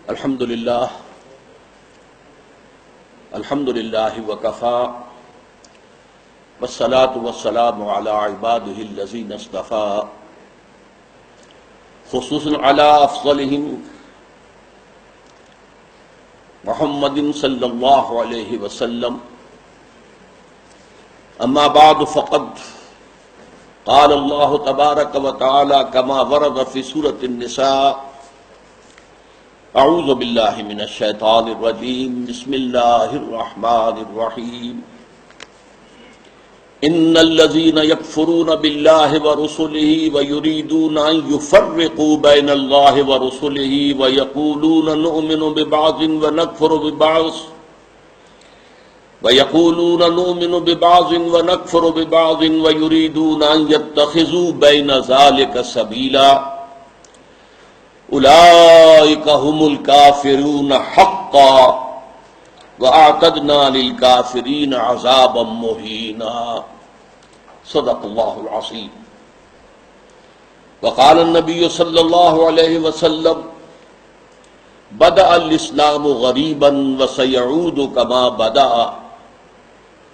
الحمد للہ وکفی والصلاة والسلام علی عبادہ الذین اصطفی خصوصا علی افضلہم محمد صلی اللہ علیہ وسلم. اما بعد فقد قال اللہ تبارک و تعالی کما ورد فی سورۃ النساء. اعوذ باللہ من الشیطان الرجیم. بسم اللہ الرحمن الرحیم. ان الذین یکفرون باللہ ورسلہ ویریدون ان یفرقوا بین اللہ ورسلہ ویقولون نؤمن ببعض ونکفر ببعض ویریدون ان یتخذوا بین ذلک سبیلا اولئک هم الکافرون حقا وَأَعْتَدْنَا لِلْكَافِرِينَ عَذَابًا مُهِينًا. صدق اللہ العظیم. وقال النبی صلی اللہ علیہ وسلم بدأ الاسلام غریبا وسيعود كما بدأ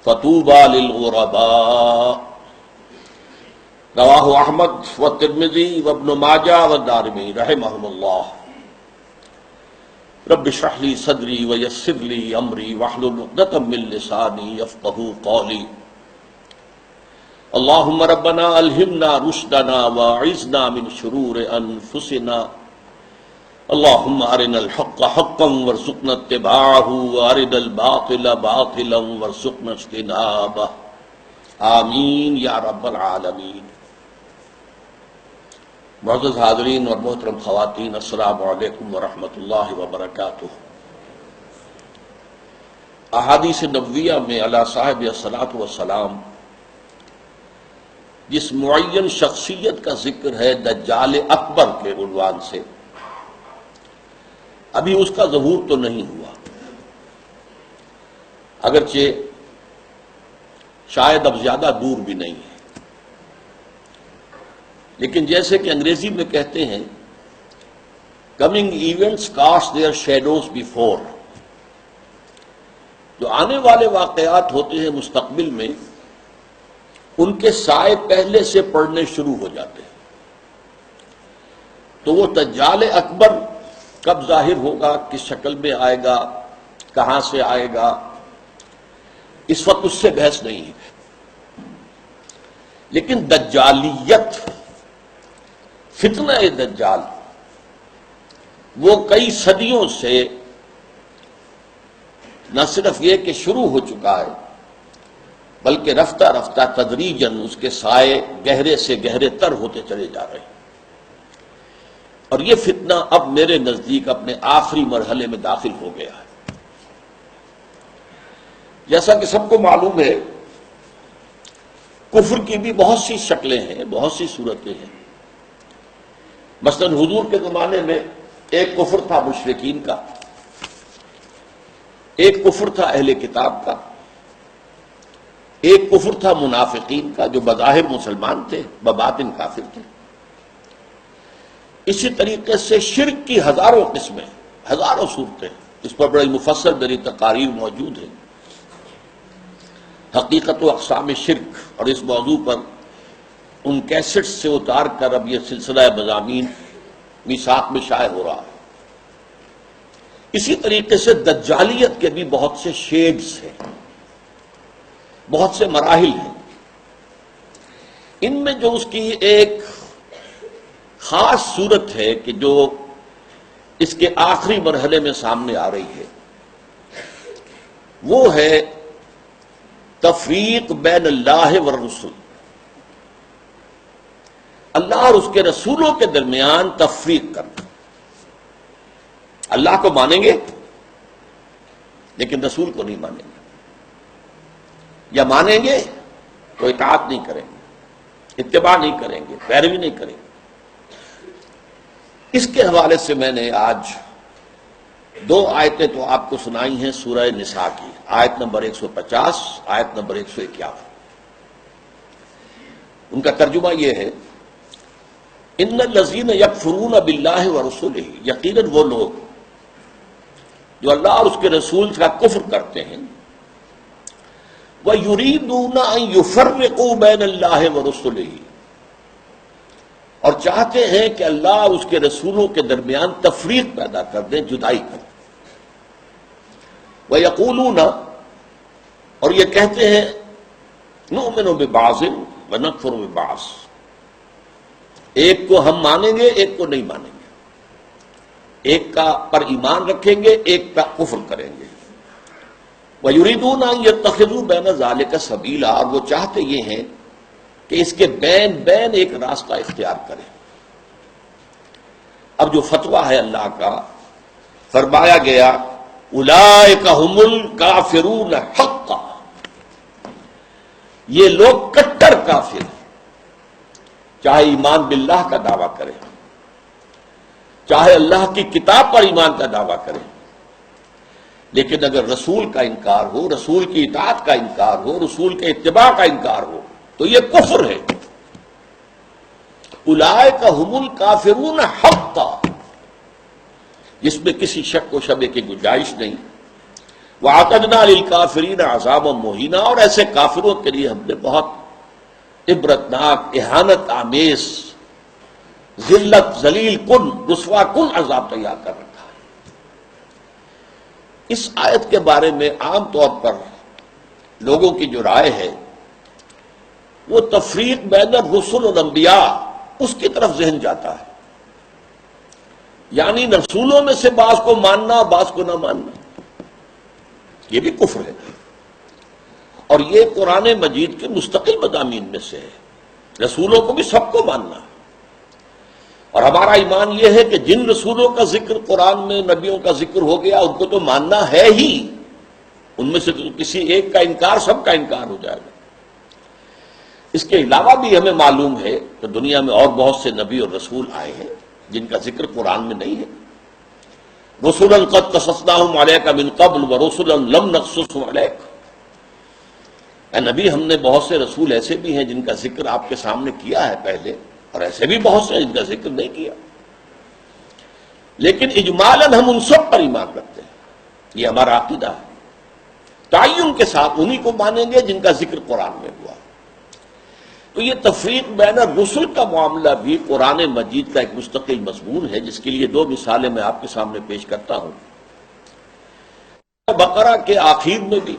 فطوبى للغرباء. رواہ احمد والترمذی وابن ماجہ والدارمی رحمہم اللہ. رب اشرح لي صدری ویسر لي امری واحلل عقدۃ من لسانی یفقهوا قولی. اللهم ربنا الہمنا رشدنا واعذنا من شرور انفسنا. اللهم ارنا الحق حقا وارزقنا اتباعه وارنا الباطل باطلا وارزقنا اجتنابه. آمین یا رب العالمین. معزز حاضرین اور محترم خواتین، السلام علیکم ورحمۃ اللہ وبرکاتہ. احادیث نبویہ میں علی صاحب الصلاۃ والسلام جس معین شخصیت کا ذکر ہے دجال اکبر کے عنوان سے، ابھی اس کا ظہور تو نہیں ہوا، اگرچہ شاید اب زیادہ دور بھی نہیں ہے، لیکن جیسے کہ انگریزی میں کہتے ہیں coming events cast their shadows before. جو آنے والے واقعات ہوتے ہیں مستقبل میں، ان کے سائے پہلے سے پڑنے شروع ہو جاتے ہیں. تو وہ دجال اکبر کب ظاہر ہوگا، کس شکل میں آئے گا، کہاں سے آئے گا، اس وقت اس سے بحث نہیں ہے. لیکن دجالیت، فتنہ دجال، وہ کئی صدیوں سے نہ صرف یہ کہ شروع ہو چکا ہے، بلکہ رفتہ رفتہ تدریجاً اس کے سائے گہرے سے گہرے تر ہوتے چلے جا رہے ہیں. اور یہ فتنہ اب میرے نزدیک اپنے آخری مرحلے میں داخل ہو گیا ہے. جیسا کہ سب کو معلوم ہے، کفر کی بھی بہت سی شکلیں ہیں، بہت سی صورتیں ہیں. مثلا حضور کے زمانے میں ایک کفر تھا مشرکین کا، ایک کفر تھا اہل کتاب کا، ایک کفر تھا منافقین کا جو بظاہر مسلمان تھے بباطن کافر تھے. اسی طریقے سے شرک کی ہزاروں قسمیں، ہزاروں صورتیں، اس پر بڑی مفصل میری تقاریر موجود ہے، حقیقت و اقسام شرک، اور اس موضوع پر ان کیسٹس سے اتار کر اب یہ سلسلہ مضامین میثاق میں شائع ہو رہا ہے. اسی طریقے سے دجالیت کے بھی بہت سے شیڈز ہیں، بہت سے مراحل ہیں. ان میں جو اس کی ایک خاص صورت ہے کہ جو اس کے آخری مرحلے میں سامنے آ رہی ہے، وہ ہے تفریق بین اللہ والرسل. اللہ اور اس کے رسولوں کے درمیان تفریق کرنا. اللہ کو مانیں گے لیکن رسول کو نہیں مانیں گے، یا مانیں گے تو اطاعت نہیں کریں گے، اتباع نہیں کریں گے، پیروی نہیں کریں گے. اس کے حوالے سے میں نے آج دو آیتیں تو آپ کو سنائی ہیں سورہ نساء کی، آیت نمبر 150، آیت نمبر 151. ان کا ترجمہ یہ ہے، ان الذین یکفرون باللہ ورسلہ، یقیناً وہ لوگ جو اللہ اور اس کے رسول کا کفر کرتے ہیں، وَيُرِيدُونَ أَن يُفَرِّقُوا بَيْنَ اللَّهِ وَرُسُلِهِ، اور چاہتے ہیں کہ اللہ اور اس کے رسولوں کے درمیان تفریق پیدا کر دیں، جدائی کر دیں۔ وَيَقُولُونَ، اور یہ کہتے ہیں، نُؤْمِنُ بِبَعْضٍ وَنَكْفُرُ بِبَعْضٍ، ایک کو ہم مانیں گے، ایک کو نہیں مانیں گے، ایک کا پر ایمان رکھیں گے، ایک کا کفر کریں گے۔ وَيُرِيدُونَ أَن يَتَّخِذُوا بَيْنَ ذَلِكَ سَبِيلًا، اور وہ چاہتے یہ ہیں کہ اس کے بین بین ایک راستہ اختیار کریں۔ اب جو فتویٰ ہے اللہ کا، فرمایا گیا اولئک ھم الکافرون حقا، یہ لوگ کٹر کافر ہیں، چاہے ایمان باللہ کا دعویٰ کریں، چاہے اللہ کی کتاب پر ایمان کا دعویٰ کریں، لیکن اگر رسول کا انکار ہو، رسول کی اطاعت کا انکار ہو، رسول کے اتباع کا انکار ہو تو یہ کفر ہے۔ اولئک ھم الکافرون حقا، جس میں کسی شک و شبہ کی گنجائش نہیں۔ وَأَعْتَدْنَا لِلْكَافِرِينَ عَذَابًا مُهِينًا، اور ایسے کافروں کے لیے ہم نے بہت عبرتناک، اہانت آمیز، ذلت، ذلیل کن، رسوا کن عذاب تیار کر رکھا ہے۔ اس آیت کے بارے میں عام طور پر لوگوں کی جو رائے ہے وہ تفریق بین الرسل والانبیاء، اس کی طرف ذہن جاتا ہے، یعنی رسولوں میں سے بعض کو ماننا، بعض کو نہ ماننا، یہ بھی کفر ہے، اور یہ قرآن مجید کے مستقل مضامین میں سے ہے۔ رسولوں کو بھی سب کو ماننا ہے، اور ہمارا ایمان یہ ہے کہ جن رسولوں کا ذکر قرآن میں، نبیوں کا ذکر ہو گیا، ان کو تو ماننا ہے ہی، ان میں سے کسی ایک کا انکار سب کا انکار ہو جائے گا۔ اس کے علاوہ بھی ہمیں معلوم ہے کہ دنیا میں اور بہت سے نبی اور رسول آئے ہیں جن کا ذکر قرآن میں نہیں ہے۔ رسولا قد قصصناہم علیک من قبل ورسلا لم نقصصہم علیک، اے نبی ہم نے بہت سے رسول ایسے بھی ہیں جن کا ذکر آپ کے سامنے کیا ہے پہلے، اور ایسے بھی بہت سے جن کا ذکر نہیں کیا، لیکن اجمالاً ہم ان سب پر ایمان رکھتے ہیں، یہ ہمارا عقیدہ ہے۔ تعین کے ساتھ انہی کو مانیں گے جن کا ذکر قرآن میں ہوا۔ تو یہ تفریق بین الرسل کا معاملہ بھی قرآن مجید کا ایک مستقل مضمون ہے، جس کے لیے دو مثالیں میں آپ کے سامنے پیش کرتا ہوں۔ بقرہ کے آخر میں بھی،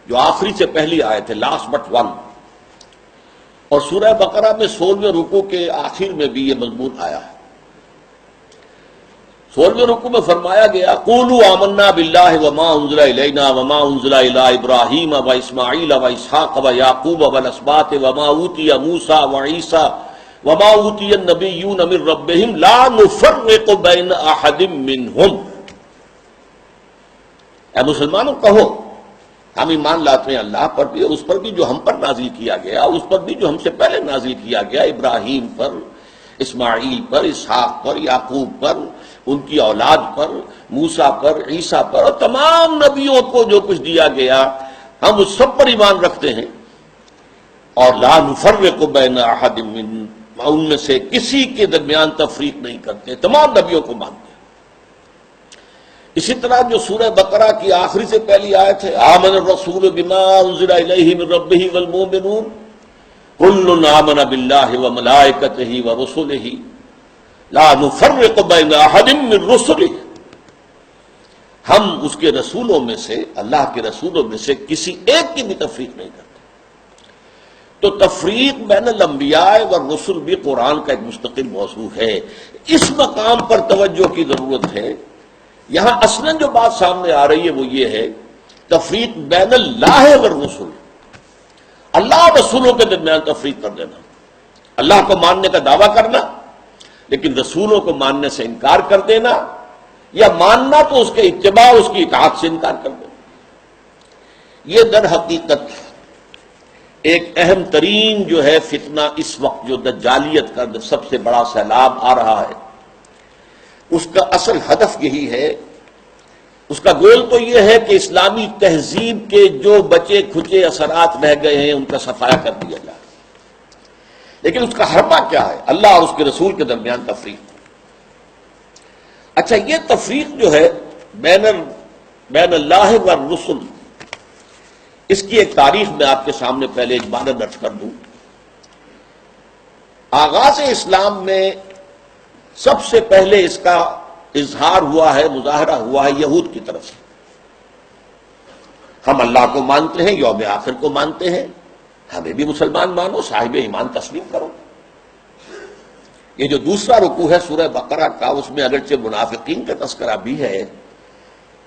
جو آخری سے پہلی آیت ہے، لاسٹ بٹ ون، اور سورہ بقرہ میں 16ویں رکوع کے آخر میں بھی یہ مضمون آیا ہے۔ 16ویں رکوع میں فرمایا گیا قولوا آمنا باللہ وما انزل الینا وما انزل الی ابراہیم واسماعیل واسحاق ویعقوب والاسباط وما اوتی موسیٰ وعیسیٰ وما اوتی النبیون من ربہم لا نفرق بین احد منہم۔ اے مسلمانوں کہو ہم ایمان لاتے ہیں اللہ پر بھی، اور اس پر بھی جو ہم پر نازل کیا گیا، اس پر بھی جو ہم سے پہلے نازل کیا گیا، ابراہیم پر، اسماعیل پر، اسحاق پر، یعقوب پر، ان کی اولاد پر، موسیٰ پر، عیسیٰ پر، اور تمام نبیوں کو جو کچھ دیا گیا ہم اس سب پر ایمان رکھتے ہیں، اور لا نفرق بین احد منہم، ان میں سے کسی کے درمیان تفریق نہیں کرتے، تمام نبیوں کو مانتے ہیں۔ اسی طرح جو سورہ بقرہ کی آخری سے پہلی آیت ہے آمن الرسول بما انزل الیہ من ربہ والمؤمنون کل آمن باللہ وملائکتہ ورسلہ لا نفرق بین احد من رسلہ، ہم اس کے رسولوں میں سے، اللہ کے رسولوں میں سے کسی ایک کی بھی تفریق نہیں کرتے۔ تو تفریق بین الانبیاء والرسل بھی قرآن کا ایک مستقل موضوع ہے۔ اس مقام پر توجہ کی ضرورت ہے۔ یہاں اصلاً جو بات سامنے آ رہی ہے وہ یہ ہے تفریق بین اللہ والرسل، اللہ اور رسولوں کے درمیان تفریق کر دینا، اللہ کو ماننے کا دعویٰ کرنا لیکن رسولوں کو ماننے سے انکار کر دینا، یا ماننا تو اس کے اتباع، اس کی اطاعت سے انکار کر دینا۔ یہ در حقیقت ایک اہم ترین جو ہے فتنہ اس وقت جو دجالیت کا سب سے بڑا سیلاب آ رہا ہے، اس کا اصل ہدف یہی ہے، اس کا گول تو یہ ہے کہ اسلامی تہذیب کے جو بچے کھچے اثرات رہ گئے ہیں ان کا صفایا کر دیا جائے۔ لیکن اس کا حربہ کیا ہے؟ اللہ اور اس کے رسول کے درمیان تفریق۔ اچھا، یہ تفریق جو ہے بین اللہ والرسل، اس کی ایک تاریخ میں آپ کے سامنے پہلے اجمالاً درج کر دوں۔ آغاز اسلام میں سب سے پہلے اس کا اظہار ہوا ہے، مظاہرہ ہوا ہے یہود کی طرف سے۔ ہم اللہ کو مانتے ہیں، یوم آخر کو مانتے ہیں، ہمیں بھی مسلمان مانو، صاحب ایمان تسلیم کرو۔ یہ جو دوسرا رکوع ہے سورہ بقرہ کا، اس میں اگرچہ منافقین کا تذکرہ بھی ہے،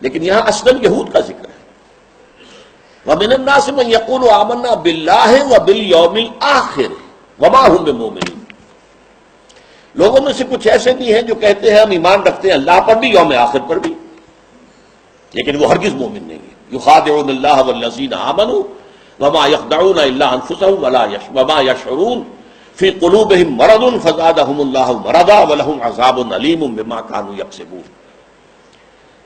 لیکن یہاں اصلاً یہود کا ذکر ہے۔ وَمِنَ النَّاسِ مَن يَقُولُ آمَنَّا بِاللَّهِ وَبِالْيَوْمِ الْآخِرِ وَمَا هُم بِمُؤْمِنِينَ، لوگوں میں سے کچھ ایسے بھی ہیں جو کہتے ہیں ہم ایمان رکھتے ہیں اللہ پر بھی، یوم آخر پر بھی، لیکن وہ ہرگز مومن نہیں ہے۔ یخادعون اللہ والذین آمنوا وما یخدعون الا انفسهم وما یشعرون فی قلوبہم مرض فزادہم اللہ مرضا ولہم عذاب علیم بما کانوا یکسبون۔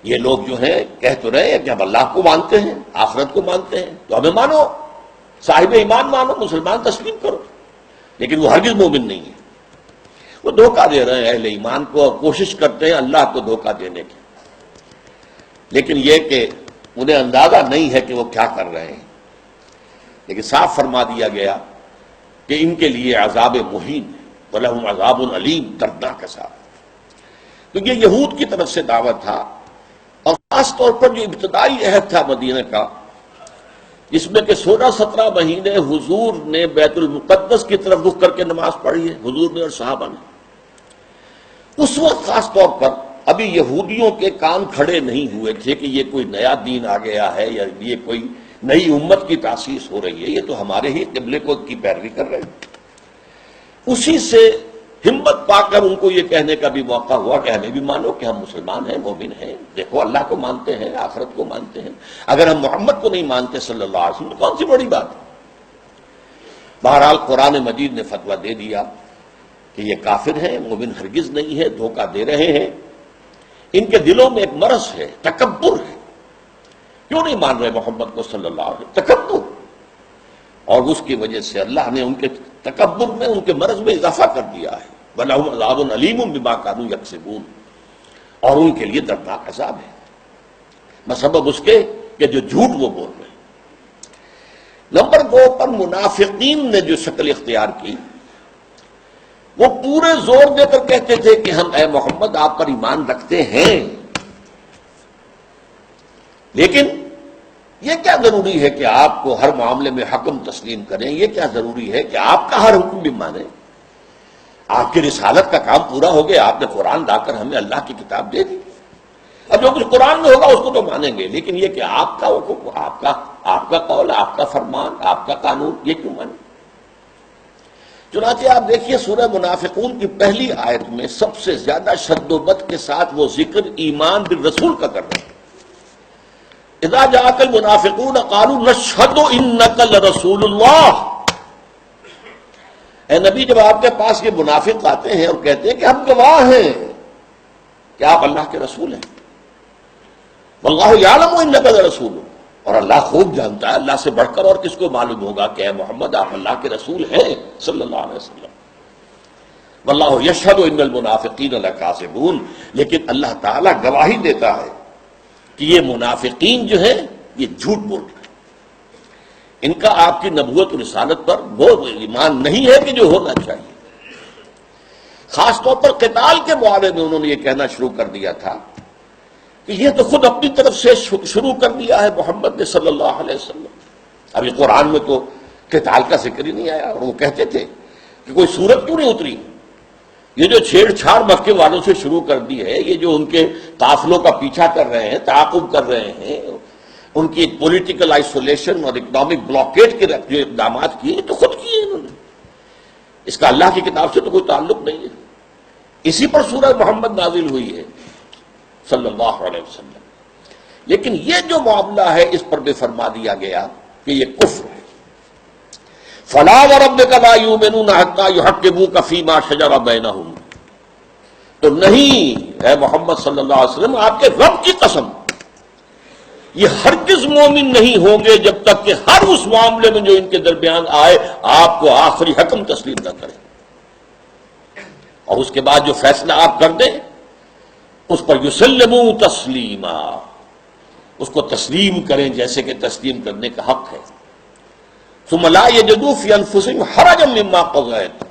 یہ لوگ جو ہیں کہہ تو رہے ہیں کہ ہم اللہ کو مانتے ہیں، آخرت کو مانتے ہیں، تو ہمیں مانو، صاحب ایمان مانو، مسلمان تسلیم کرو، لیکن وہ ہرگز مومن نہیں ہے۔ وہ دھوکہ دے رہے ہیں اہل ایمان کو، اور کوشش کرتے ہیں اللہ کو دھوکہ دینے کی، لیکن یہ کہ انہیں اندازہ نہیں ہے کہ وہ کیا کر رہے ہیں۔ لیکن صاف فرما دیا گیا کہ ان کے لیے عذاب مہین ہے، وَلَهُمْ عَذَابٌ عَلِيمٌ، دردناک عذاب۔ تو یہ یہود کی طرف سے دعوت تھا، اور خاص طور پر جو ابتدائی عہد تھا مدینہ کا، جس میں کہ 16-17 مہینے حضور نے بیت المقدس کی طرف رخ کر کے نماز پڑھی ہے، حضور نے اور صحابہ نے۔ اس وقت خاص طور پر ابھی یہودیوں کے کان کھڑے نہیں ہوئے تھے کہ یہ کوئی نیا دین آ گیا ہے یا یہ کوئی نئی امت کی تاسیس ہو رہی ہے، یہ تو ہمارے ہی قبلے کو کی پیروی کر رہے ہیں۔ اسی سے ہمت پا کر ان کو یہ کہنے کا بھی موقع ہوا کہ ہمیں بھی مانو کہ ہم مسلمان ہیں، مومن ہیں، دیکھو اللہ کو مانتے ہیں، آخرت کو مانتے ہیں، اگر ہم محمد کو نہیں مانتے صلی اللہ علیہ وسلم تو کون سی بڑی بات ہے۔ بہرحال قرآن مجید نے فتویٰ دے دیا کہ یہ کافر ہیں، مومن ہرگز نہیں ہے، دھوکہ دے رہے ہیں، ان کے دلوں میں ایک مرض ہے، تکبر ہے۔ کیوں نہیں مان رہے محمد کو صلی اللہ علیہ وسلم؟ تکبر، اور اس کی وجہ سے اللہ نے ان کے تکبر میں، ان کے مرض میں اضافہ کر دیا ہے۔ وَلَهُمْ عَذَابٌ عَلِيمٌ بِمَا كَانُوا يَكْسِبُونَ، اور ان کے لیے دردناک عذاب ہے بسبب اس کے کہ جو جھوٹ وہ بول رہے ہیں۔ نمبر 2 پر منافقین نے جو شکل اختیار کی، وہ پورے زور دے کر کہتے تھے کہ ہم اے محمد آپ پر ایمان رکھتے ہیں، لیکن یہ کیا ضروری ہے کہ آپ کو ہر معاملے میں حکم تسلیم کریں، یہ کیا ضروری ہے کہ آپ کا ہر حکم بھی مانیں؟ آپ کی رسالت کا کام پورا ہو گیا، آپ نے قرآن لا کر ہمیں اللہ کی کتاب دے دی، اب جو کچھ قرآن میں ہوگا اس کو تو مانیں گے، لیکن یہ کہ آپ کا حکم، آپ کا قول، آپ کا فرمان، آپ کا قانون، یہ کیوں مانیں؟ چنانچہ آپ دیکھیے سورہ منافقون کی پہلی آیت میں سب سے زیادہ شد و بد کے ساتھ وہ ذکر ایمان بالرسول کا کر رہے ہیں۔ اذا جاءك المنافقون قالوا نشهد انك لرسول اللہ، اے نبی جب آپ کے پاس یہ منافق آتے ہیں اور کہتے ہیں کہ ہم گواہ ہیں کہ آپ اللہ کے رسول ہیں، واللہ یعلم انک لرسول، اور اللہ خوب جانتا ہے، اللہ سے بڑھ کر اور کس کو معلوم ہوگا کہ اے محمد آپ اللہ کے رسول ہیں صلی اللہ علیہ وسلم۔ واللہ یشہد ان المنافقین لکاذبون، لیکن اللہ تعالیٰ گواہی دیتا ہے کہ یہ منافقین جو ہیں یہ جھوٹ بول رہے ہیں، ان کا آپ کی نبوت و رسالت پر وہ ایمان نہیں ہے کہ جو ہونا چاہیے۔ خاص طور پر قتال کے معاملے میں انہوں نے یہ کہنا شروع کر دیا تھا کہ یہ تو خود اپنی طرف سے شروع کر دیا ہے محمد نے صلی اللہ علیہ وسلم، ابھی قرآن میں تو قتال کا ذکر ہی نہیں آیا، اور وہ کہتے تھے کہ کوئی صورت کیوں نہیں اتری، یہ جو چھیڑ چھاڑ مکے والوں سے شروع کر دی ہے، یہ جو ان کے قافلوں کا پیچھا کر رہے ہیں، تعاقب کر رہے ہیں، ان کی پولیٹیکل آئسولیشن اور اکنامک بلاکیٹ کے جو اقدامات کیے تو خود کیے انہوں نے، اس کا اللہ کی کتاب سے تو کوئی تعلق نہیں ہے۔ اسی پر سورہ محمد نازل ہوئی ہے صلی اللہ علیہ وسلم، لیکن یہ جو معاملہ ہے اس پر بھی فرما دیا گیا کہ یہ کفر ہے۔ فَلَا وَرَبِّكَ لَا يُؤْمِنُونَ حَتَّىٰ يُحَكِّمُوكَ فِي مَا شَجَرَ بَيْنَهُمْ، تو نہیں اے محمد صلی اللہ علیہ وسلم، آپ کے رب کی قسم، یہ ہرگز مومن نہیں ہوں گے جب تک کہ ہر اس معاملے میں جو ان کے درمیان آئے آپ کو آخری حکم تسلیم نہ کریں، اور اس کے بعد جو فیصلہ آپ کر دیں اس پر یسلموا تسلیما، اس کو تسلیم کریں جیسے کہ تسلیم کرنے کا حق ہے. ثم لا یجدوا فی انفسہم حرجا مما قضیت،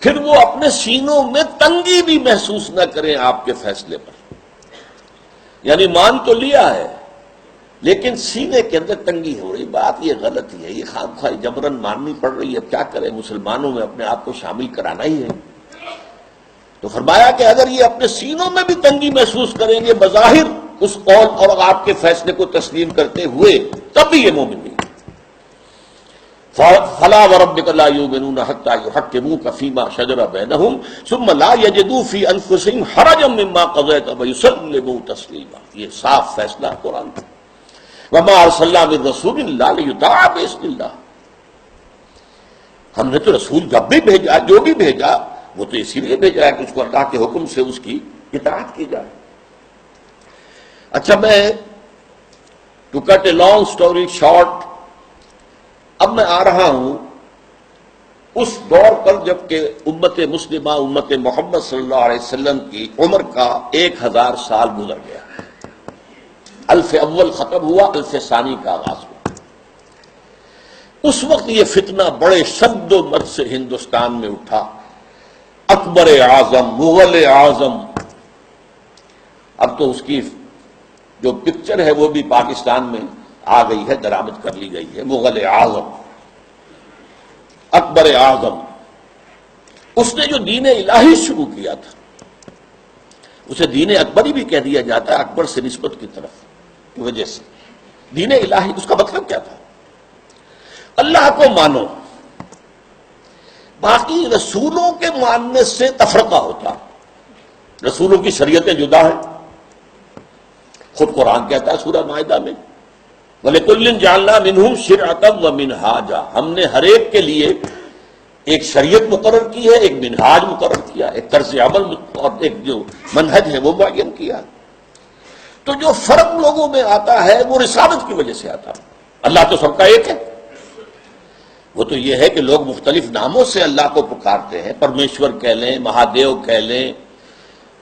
پھر وہ اپنے سینوں میں تنگی بھی محسوس نہ کریں آپ کے فیصلے پر. یعنی مان تو لیا ہے لیکن سینے کے اندر تنگی ہو رہی. بات یہ غلط ہی ہے، یہ خام خواہ جبرن ماننی پڑ رہی ہے. کیا کریں، مسلمانوں میں اپنے آپ کو شامل کرانا ہی ہے. تو فرمایا کہ اگر یہ اپنے سینوں میں بھی تنگی محسوس کریں گے بظاہر اس قول اور آپ کے فیصلے کو تسلیم کرتے ہوئے، تب بھی یہ مومن نہیں. فلا وربک لا یؤمنون حتی یحکموک فیما شجر بینہم ثم لا یجدوا فی انفسہم حرجا مما قضیت ویسلموا تسلیما. یہ صاف فیصلہ قرآن کا. وما ارسلنا من رسول الا لیطاع باذن اللہ، ہم نے تو رسول جب بھی بھیجا، جو بھی بھیجا، وہ تو اسی لیے بھیجا ہے کہ اس کو اللہ کے حکم سے اس کی اطاعت کی جائے. اچھا، میں to cut a long story short, اب میں آ رہا ہوں اس دور پر جب کہ امت مسلمہ، امت محمد صلی اللہ علیہ وسلم کی عمر کا 1000 سال گزر گیا. الف اول ختم ہوا، الف ثانی کا آغاز ہوا. اس وقت یہ فتنہ بڑے شد و مد سے ہندوستان میں اٹھا. اکبر اعظم، مغل اعظم، اب تو اس کی جو پکچر ہے وہ بھی پاکستان میں آ گئی ہے، درآمد کر لی گئی ہے. مغل اعظم، اکبر اعظم، اس نے جو دین الہی شروع کیا تھا اسے دین اکبری بھی کہہ دیا جاتا ہے، اکبر سے نسبت کی طرف کی وجہ سے. دین الہی اس کا مطلب کیا تھا؟ اللہ کو مانو، باقی رسولوں کے ماننے سے تفرقہ ہوتا. رسولوں کی شریعتیں جدا ہیں. خود قرآن کہتا ہے سورہ مائدہ میں وَلِكُلٍّ جَعَلْنَا مِنْهُمْ شِرْعَةً وَمِنْهَاجًا، ہم نے ہر ایک کے لیے ایک شریعت مقرر کی ہے، ایک منہاج مقرر کیا، ایک طرز عمل اور ایک جو منہج ہے وہ معین کیا. تو جو فرق لوگوں میں آتا ہے وہ رسالت کی وجہ سے آتا ہے. اللہ تو سب کا ایک ہے. وہ تو یہ ہے کہ لوگ مختلف ناموں سے اللہ کو پکارتے ہیں، پرمیشور کہہ لیں، مہادیو کہہ لیں،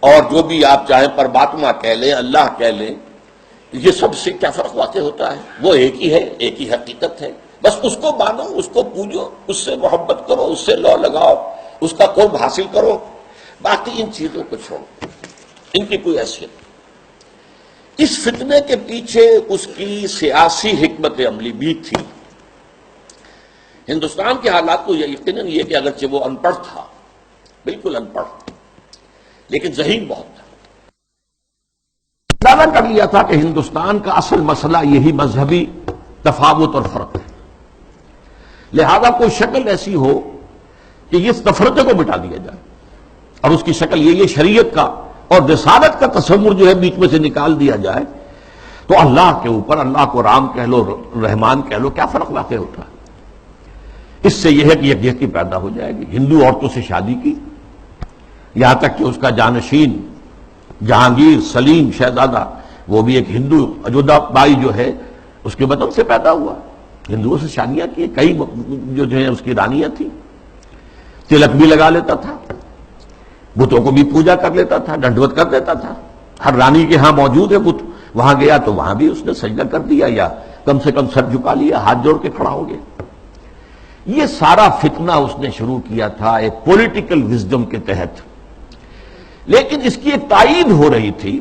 اور جو بھی آپ چاہیں پرماتما کہہ لیں، اللہ کہہ لیں. یہ سب سے کیا فرق واقع ہوتا ہے؟ وہ ایک ہی ہے، ایک ہی حقیقت ہے. بس اس کو مانو، اس کو پوجو، اس سے محبت کرو، اس سے لو لگاؤ، اس کا قرب حاصل کرو. باقی ان چیزوں کو چھوڑو، ان کی کوئی حیثیت نہیں. اس فتنے کے پیچھے اس کی سیاسی حکمت عملی بھی تھی. ہندوستان کے حالات کو یقیناً یہ کہ اگرچہ وہ ان پڑھ تھا، بالکل ان پڑھ، لیکن ذہین بہت تھا. اندازہ کر لیا تھا کہ ہندوستان کا اصل مسئلہ یہی مذہبی تفاوت اور فرق ہے. لہذا کوئی شکل ایسی ہو کہ اس تفرقے کو مٹا دیا جائے، اور اس کی شکل یہ شریعت کا اور رسالت کا تصور جو ہے بیچ میں سے نکال دیا جائے. تو اللہ کے اوپر، اللہ کو رام کہہ لو، رحمان کہہ لو، کیا فرق واقع ہوتا ہے؟ اس سے یہ ہے کہ یکجہتی پیدا ہو جائے گی. ہندو عورتوں سے شادی کی، یہاں تک کہ اس کا جانشین جہانگیر سلیم شہزادہ، وہ بھی ایک ہندو، اجودھا بائی جو ہے اس کے بدن سے پیدا ہوا. ہندوؤں سے شادیاں کی، کئی جو ہیں اس کی رانیاں تھیں. تلک بھی لگا لیتا تھا، بتوں کو بھی پوجا کر لیتا تھا، ڈنڈوت کر دیتا تھا. ہر رانی کے ہاں موجود ہے بت، وہاں گیا تو وہاں بھی اس نے سجدہ کر دیا، یا کم سے کم سر جھکا لیا، ہاتھ جوڑ کے کھڑا ہو گیا. یہ سارا فتنہ اس نے شروع کیا تھا ایک پولیٹیکل وزڈم کے تحت. لیکن اس کی ایک تائید ہو رہی تھی،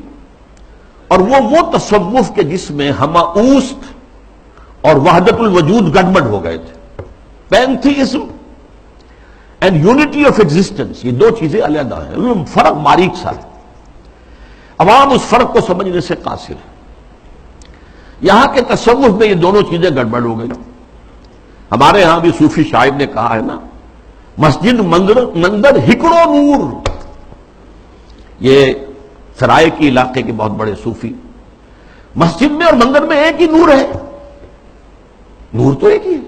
اور وہ تصوف کے جس میں ہمہ اوست اور وحدت الوجود گڑبڑ ہو گئے تھے. Pantheism and unity of existence, یہ دو چیزیں علیحدہ ہیں، فرق باریک سا ہے. عوام اس فرق کو سمجھنے سے قاصر ہے. یہاں کے تصوف میں یہ دونوں چیزیں گڑبڑ ہو گئی. ہمارے ہاں بھی صوفی شاعر نے کہا ہے نا، مسجد مندر ہکڑو نور. یہ سرائے کی علاقے کے بہت بڑے صوفی، مسجد میں اور مندر میں ایک ہی نور ہے. نور تو ایک ہی ہے.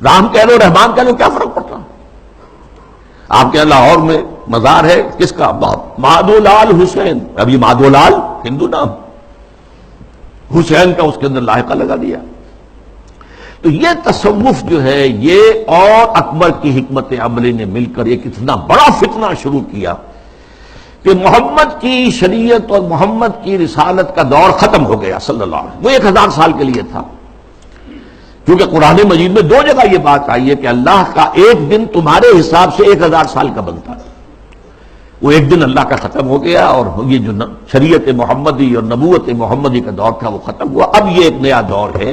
رام کہہ لو، رحمان کہہ لو، کیا فرق پڑتا؟ آپ کے لاہور میں مزار ہے کس کا؟ مادھو لال حسین. اب یہ مادھو لال ہندو نام، حسین کا اس کے اندر لاحقہ لگا دیا. تو یہ تصوف جو ہے یہ اور اکبر کی حکمت عملی نے مل کر ایک اتنا بڑا فتنہ شروع کیا کہ محمد کی شریعت اور محمد کی رسالت کا دور ختم ہو گیا صلی اللہ علیہ وسلم. وہ 1000 سال کے لیے تھا، کیونکہ قرآن مجید میں 2 جگہ یہ بات آئی ہے کہ اللہ کا ایک دن تمہارے حساب سے 1000 سال کا بنتا ہے. وہ ایک دن اللہ کا ختم ہو گیا اور یہ جو شریعت محمدی اور نبوت محمدی کا دور تھا وہ ختم ہوا. اب یہ ایک نیا دور ہے،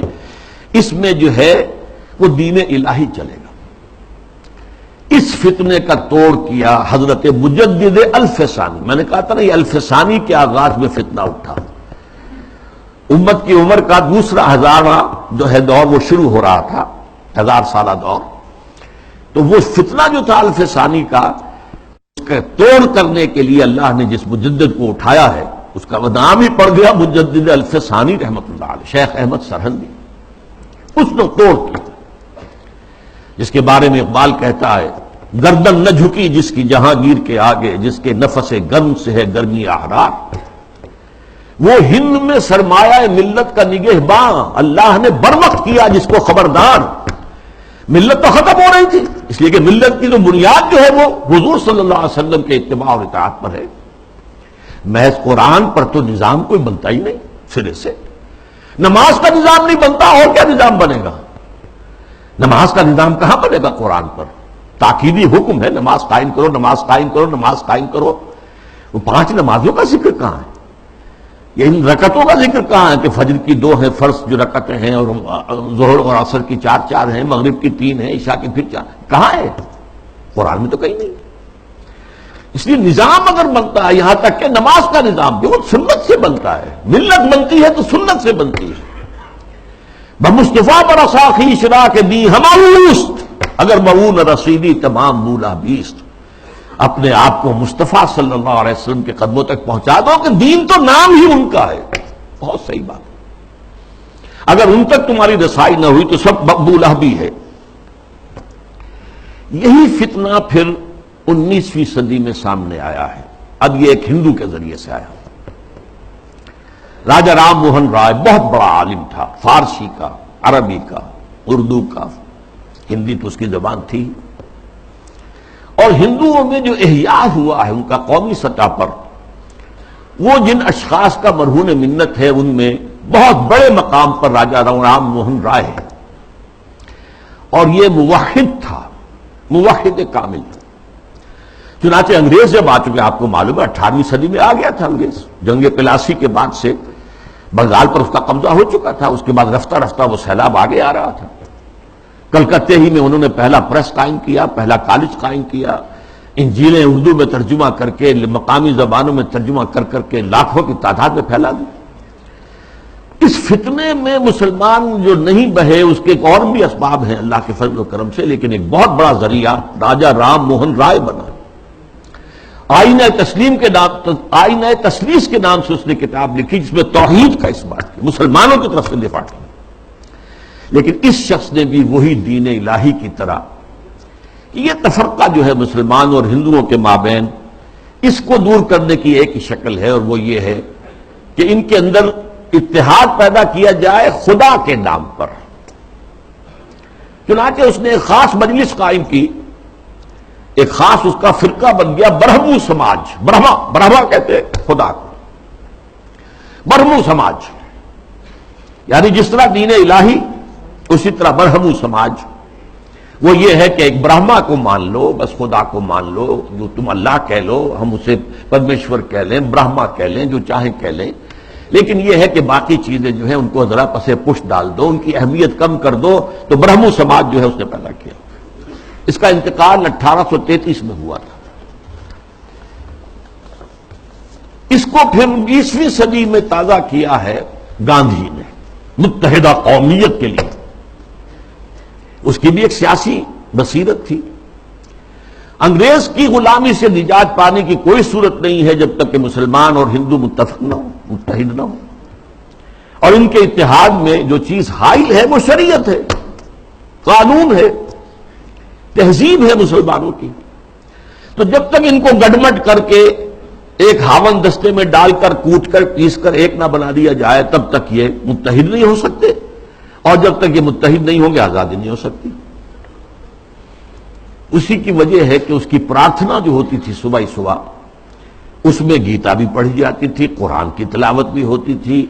اس میں جو ہے وہ دین الہی چلے گا. اس فتنے کا توڑ کیا حضرت مجدد الف ثانی. میں نے کہا تھا نا یہ الف ثانی کے آغاز میں فتنہ اٹھا. امت کی عمر کا دوسرا 1000واں جو ہے دور وہ شروع ہو رہا تھا، 1000 سالہ دور. تو وہ فتنہ جو تھا الف ثانی کا، اس کا توڑ کرنے کے لیے اللہ نے جس مجدد کو اٹھایا ہے اس کا نام ہی پڑ گیا مجدد الف ثانی رحمۃ اللہ علیہ، شیخ احمد سرہندی. اس نے توڑ کیا، جس کے بارے میں اقبال کہتا ہے گردن نہ جھکی جس کی جہانگیر کے آگے، جس کے نفس گرم سے ہے گرمی احرار. وہ ہند میں سرمایہ ملت کا نگہباں، اللہ نے بروقت کیا جس کو خبردار. ملت تو ختم ہو رہی تھی، اس لیے کہ ملت کی جو بنیاد جو ہے وہ حضور صلی اللہ علیہ وسلم کے اتباع اور اطاعت پر ہے. محض قرآن پر تو نظام کوئی بنتا ہی نہیں سرے سے. نماز کا نظام نہیں بنتا، اور کیا نظام بنے گا؟ نماز کا نظام کہاں بنے گا قرآن پر؟ تاکیدی حکم ہے نماز قائم کرو، نماز قائم کرو، نماز قائم کرو. وہ 5 نمازوں کا ذکر کہاں ہے؟ یہ ان رکعتوں کا ذکر کہاں ہے کہ فجر کی 2 ہیں فرض جو رکعتیں ہیں، اور ظہر اور عصر کی 4 ہیں، مغرب کی 3 ہیں، عشاء کی پھر 4. کہاں ہے؟ قرآن میں تو کہیں نہیں. اس لیے نظام اگر بنتا ہے، یہاں تک کہ نماز کا نظام بھی وہ سنت سے بنتا ہے. ملت بنتی ہے تو سنت سے بنتی ہے. بمصطفیٰ پر اساخی شرا کے دی ہماوست، اگر مؤون رسیدی تمام مولا بیست. اپنے آپ کو مصطفیٰ صلی اللہ علیہ وسلم کے قدموں تک پہنچا دو کہ دین تو نام ہی ان کا ہے. بہت صحیح بات ہے. اگر ان تک تمہاری رسائی نہ ہوئی تو سب مقبولہ بھی ہے. یہی فتنہ پھر 19ویں صدی میں سامنے آیا ہے. اب یہ ایک ہندو کے ذریعے سے آیا. راجہ رام موہن رائے بہت بڑا عالم تھا، فارسی کا، عربی کا، اردو کا، ہندی تو اس کی زبان تھی. اور ہندوؤں میں جو احیاء ہوا ہے ان کا قومی سطح پر، وہ جن اشخاص کا مرہون منت ہے ان میں بہت بڑے مقام پر راجہ رام موہن رائے ہے. اور یہ موحد تھا، موحد کامل. چنانچہ انگریز جب آ چکے، آپ کو معلوم ہے 18ویں صدی میں آ گیا تھا انگریز. جنگ پلاسی کے بعد سے بنگال پر اس کا قبضہ ہو چکا تھا. اس کے بعد رفتہ رفتہ وہ سیلاب آگے آ رہا تھا. کلکتے ہی میں انہوں نے پہلا پریس قائم کیا، پہلا کالج قائم کیا. انجیلیں اردو میں ترجمہ کر کے، مقامی زبانوں میں ترجمہ کر کر کے لاکھوں کی تعداد میں پھیلا دی. اس فتنے میں مسلمان جو نہیں بہے اس کے ایک اور بھی اسباب ہیں اللہ کے فضل و کرم سے، لیکن ایک بہت بڑا ذریعہ راجہ رام موہن رائے بنا. آئینہ تسلیم کے نام، آئینہ تسلیس کے نام سے اس نے کتاب لکھی جس میں توحید کا اس بات کی مسلمانوں کی طرف سے دفاع کی. لیکن اس شخص نے بھی وہی دین الہی کی طرح کہ یہ تفرقہ جو ہے مسلمان اور ہندوؤں کے مابین، اس کو دور کرنے کی ایک ہی شکل ہے، اور وہ یہ ہے کہ ان کے اندر اتحاد پیدا کیا جائے خدا کے نام پر. چنانچہ اس نے ایک خاص مجلس قائم کی، ایک خاص اس کا فرقہ بن گیا برہمو سماج. برہما کہتے ہیں خدا کو. برہمو سماج یعنی جس طرح دین الہی اسی طرح برہمو سماج. وہ یہ ہے کہ ایک برہما کو مان لو، بس خدا کو مان لو، جو تم اللہ کہہ لو، ہم اسے پرمیشور کہہ لیں، برہما کہہ لیں، جو چاہیں کہہ لیں. لیکن یہ ہے کہ باقی چیزیں جو ہیں ان کو ذرا پسے پش ڈال دو، ان کی اہمیت کم کر دو. تو برہمو سماج جو ہے اس نے پیدا کیا. اس کا انتقال 1833 میں ہوا تھا. اس کو پھر 20ویں صدی میں تازہ کیا ہے گاندھی نے متحدہ قومیت کے لیے. اس کی بھی ایک سیاسی بصیرت تھی. انگریز کی غلامی سے نجات پانے کی کوئی صورت نہیں ہے جب تک کہ مسلمان اور ہندو متفق نہ ہو، متحد نہ ہو. اور ان کے اتحاد میں جو چیز حائل ہے وہ شریعت ہے، قانون ہے، تہذیب ہے مسلمانوں کی. تو جب تک ان کو گڈمٹ کر کے ایک ہاون دستے میں ڈال کر کوٹ کر پیس کر ایک نہ بنا دیا جائے تب تک یہ متحد نہیں ہو سکتے. اور جب تک یہ متحد نہیں ہوں گے آزادی نہیں ہو سکتی. اسی کی وجہ ہے کہ اس کی پرارتھنا جو ہوتی تھی صبح ہی صبح اس میں گیتا بھی پڑھی جاتی تھی، قرآن کی تلاوت بھی ہوتی تھی،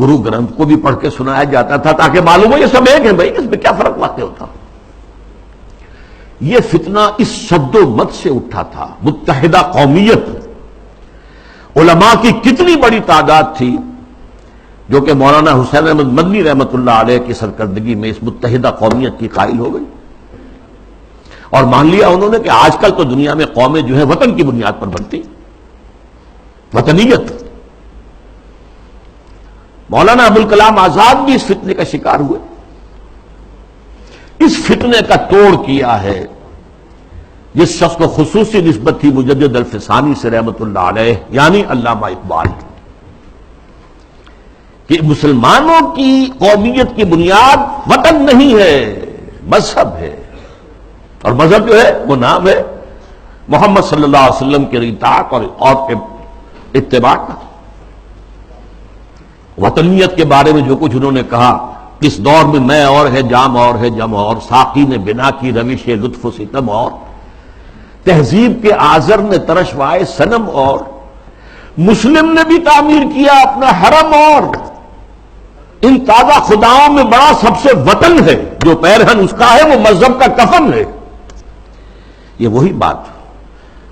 گرو گرنتھ کو بھی پڑھ کے سنایا جاتا تھا تاکہ معلوم ہو یہ سب ایک ہے بھائی، اس میں کیا فرق واقع ہوتا۔ یہ فتنہ اس شد و مت سے اٹھا تھا، متحدہ قومیت، علماء کی کتنی بڑی تعداد تھی جو کہ مولانا حسین احمد مدنی رحمۃ اللہ علیہ کی سرکردگی میں اس متحدہ قومیت کی قائل ہو گئی، اور مان لیا انہوں نے کہ آج کل تو دنیا میں قومیں جو ہیں وطن کی بنیاد پر بنتی، وطنیت۔ مولانا ابوالکلام آزاد بھی اس فتنے کا شکار ہوئے۔ اس فتنے کا توڑ کیا ہے جس شخص کو خصوصی نسبت تھی مجدد الفسانی سے رحمۃ اللہ علیہ، یعنی علامہ اقبال، کہ مسلمانوں کی قومیت کی بنیاد وطن نہیں ہے، مذہب ہے، اور مذہب جو ہے وہ نام ہے محمد صلی اللہ علیہ وسلم کے اطاعت اور اتباع کا۔ وطنیت کے بارے میں جو کچھ انہوں نے کہا، اس دور میں میں اور ہے، جام اور ہے، جم اور، ساقی نے بنا کی روش لطف و ستم اور، تہذیب کے آزر نے ترشوائے صنم اور، مسلم نے بھی تعمیر کیا اپنا حرم اور، ان تازہ خداؤں میں بڑا سب سے وطن ہے، جو پیرہن اس کا ہے وہ مذہب کا کفن ہے۔ یہ وہی بات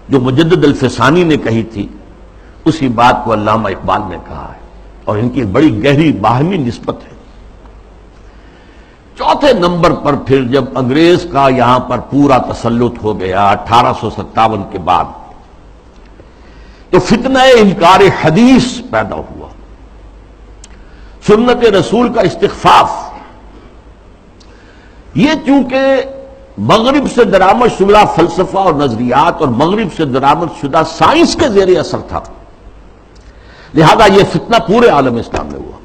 جو مجدد الفسانی نے کہی تھی، اسی بات کو علامہ اقبال نے کہا ہے، اور ان کی بڑی گہری باہمی نسبت ہے۔ چوتھے نمبر پر پھر جب انگریز کا یہاں پر پورا تسلط ہو گیا 1857 کے بعد، تو فتنہ انکار حدیث پیدا ہوا، سنت رسول کا استخفاف۔ یہ چونکہ مغرب سے درآمد شدہ فلسفہ اور نظریات اور مغرب سے درآمد شدہ سائنس کے زیر اثر تھا، لہذا یہ فتنہ پورے عالم اسلام میں ہوا،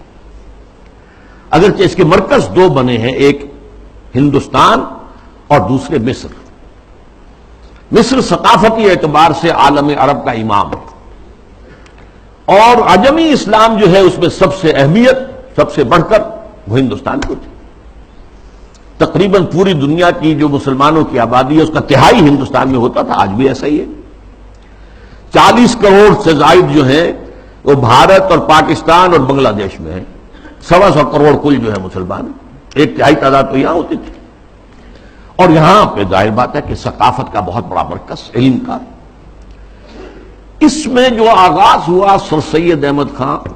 اگرچہ اس کے مرکز دو بنے ہیں، ایک ہندوستان اور دوسرے مصر۔ مصر ثقافتی اعتبار سے عالم عرب کا امام ہے، اور عجمی اسلام جو ہے اس میں سب سے اہمیت، سب سے بڑھ کر وہ ہندوستان کو تھی۔ تقریباً پوری دنیا کی جو مسلمانوں کی آبادی ہے اس کا تہائی ہندوستان میں ہوتا تھا، آج بھی ایسا ہی ہے۔ 40 کروڑ سے زائد جو ہیں وہ بھارت اور پاکستان اور بنگلہ دیش میں ہیں، 125 کروڑ کل جو ہے مسلمان، ایک تہائی تعداد تو یہاں ہوتی تھی، اور یہاں پہ ظاہر بات ہے کہ ثقافت کا بہت بڑا مرکز، علم کا۔ اس میں جو آغاز ہوا سر سید احمد خان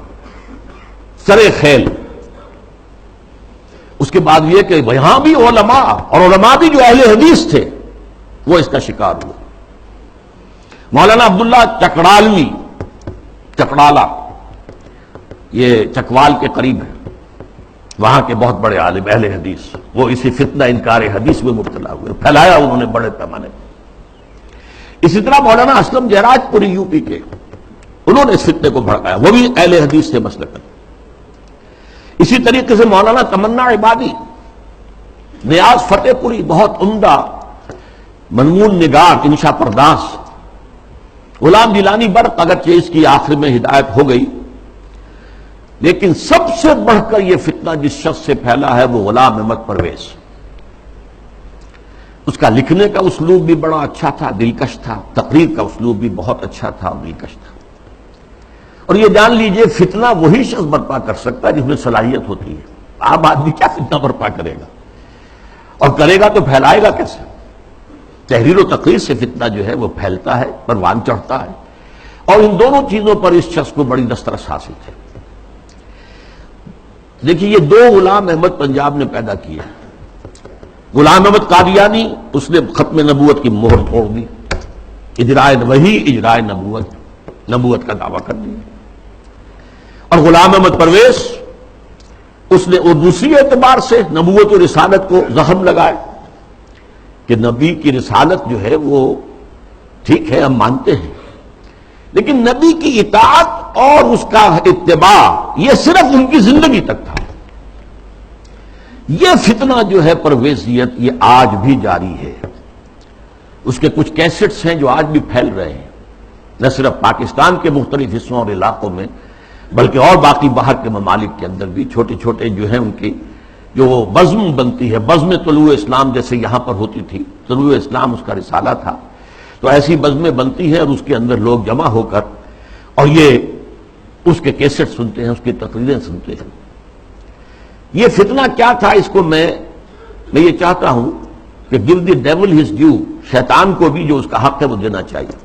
سر خیل، اس کے بعد یہ کہ یہاں بھی علماء، اور علماء بھی جو اہل حدیث تھے، وہ اس کا شکار ہوئے۔ مولانا عبداللہ چکڑالوی، چکڑالہ یہ چکوال کے قریب ہے، وہاں کے بہت بڑے عالم اہل حدیث، وہ اسی فتنہ انکار حدیث میں مبتلا ہوئے، پھیلایا انہوں نے بڑے پیمانے پر۔ اسی طرح مولانا اسلم جہراج پوری یو پی کے، انہوں نے اس فتنے کو بھڑکایا، وہ بھی اہل حدیث سے مسلکن۔ اسی طریقے سے مولانا تمنا عبادی، نیاز فتح پوری، بہت عمدہ منمون نگار، انشا پرداس۔ غلام جیلانی برق، اگرچہ اس کی آخر میں ہدایت ہو گئی، لیکن سب سے بڑھ کر یہ فتنہ جس شخص سے پھیلا ہے وہ غلام احمد پرویز۔ اس کا لکھنے کا اسلوب بھی بڑا اچھا تھا، دلکش تھا، تقریر کا اسلوب بھی بہت اچھا تھا اور دلکش تھا۔ اور یہ جان لیجئے فتنہ وہی شخص برپا کر سکتا ہے جس میں صلاحیت ہوتی ہے۔ عام آدمی کیا فتنہ برپا کرے گا، اور کرے گا تو پھیلائے گا کیسے؟ تحریر و تقریر سے فتنہ جو ہے وہ پھیلتا ہے، پروان چڑھتا ہے، اور ان دونوں چیزوں پر اس شخص کو بڑی دسترس حاصل ہے۔ دیکھیے یہ دو غلام احمد پنجاب نے پیدا کیے۔ غلام احمد قادیانی، اس نے ختم نبوت کی مہر توڑ دی، اجرائے وحی، اجرائے نبوت کا دعویٰ کر دیا۔ اور غلام احمد پرویز، اس نے اور دوسری اعتبار سے نبوت و رسالت کو زخم لگائے کہ نبی کی رسالت جو ہے وہ ٹھیک ہے، ہم مانتے ہیں، لیکن نبی کی اطاعت اور اس کا اتباع یہ صرف ان کی زندگی تک تھا۔ یہ فتنہ جو ہے پرویزیت، یہ آج بھی جاری ہے۔ اس کے کچھ کیسٹس ہیں جو آج بھی پھیل رہے ہیں، نہ صرف پاکستان کے مختلف حصوں اور علاقوں میں، بلکہ اور باقی باہر کے ممالک کے اندر بھی چھوٹے چھوٹے جو ہیں ان کی جو بزم بنتی ہے، بزم طلوع اسلام جیسے یہاں پر ہوتی تھی، طلوع اسلام اس کا رسالہ تھا، تو ایسی بزمیں بنتی ہیں اور اس کے اندر لوگ جمع ہو کر اور یہ اس کے کیسٹ سنتے ہیں، اس کی تقریریں سنتے ہیں. یہ فتنہ کیا تھا، اس کو میں یہ چاہتا ہوں کہ give the devil his due, شیطان کو بھی جو اس کا حق ہے وہ دینا چاہیے.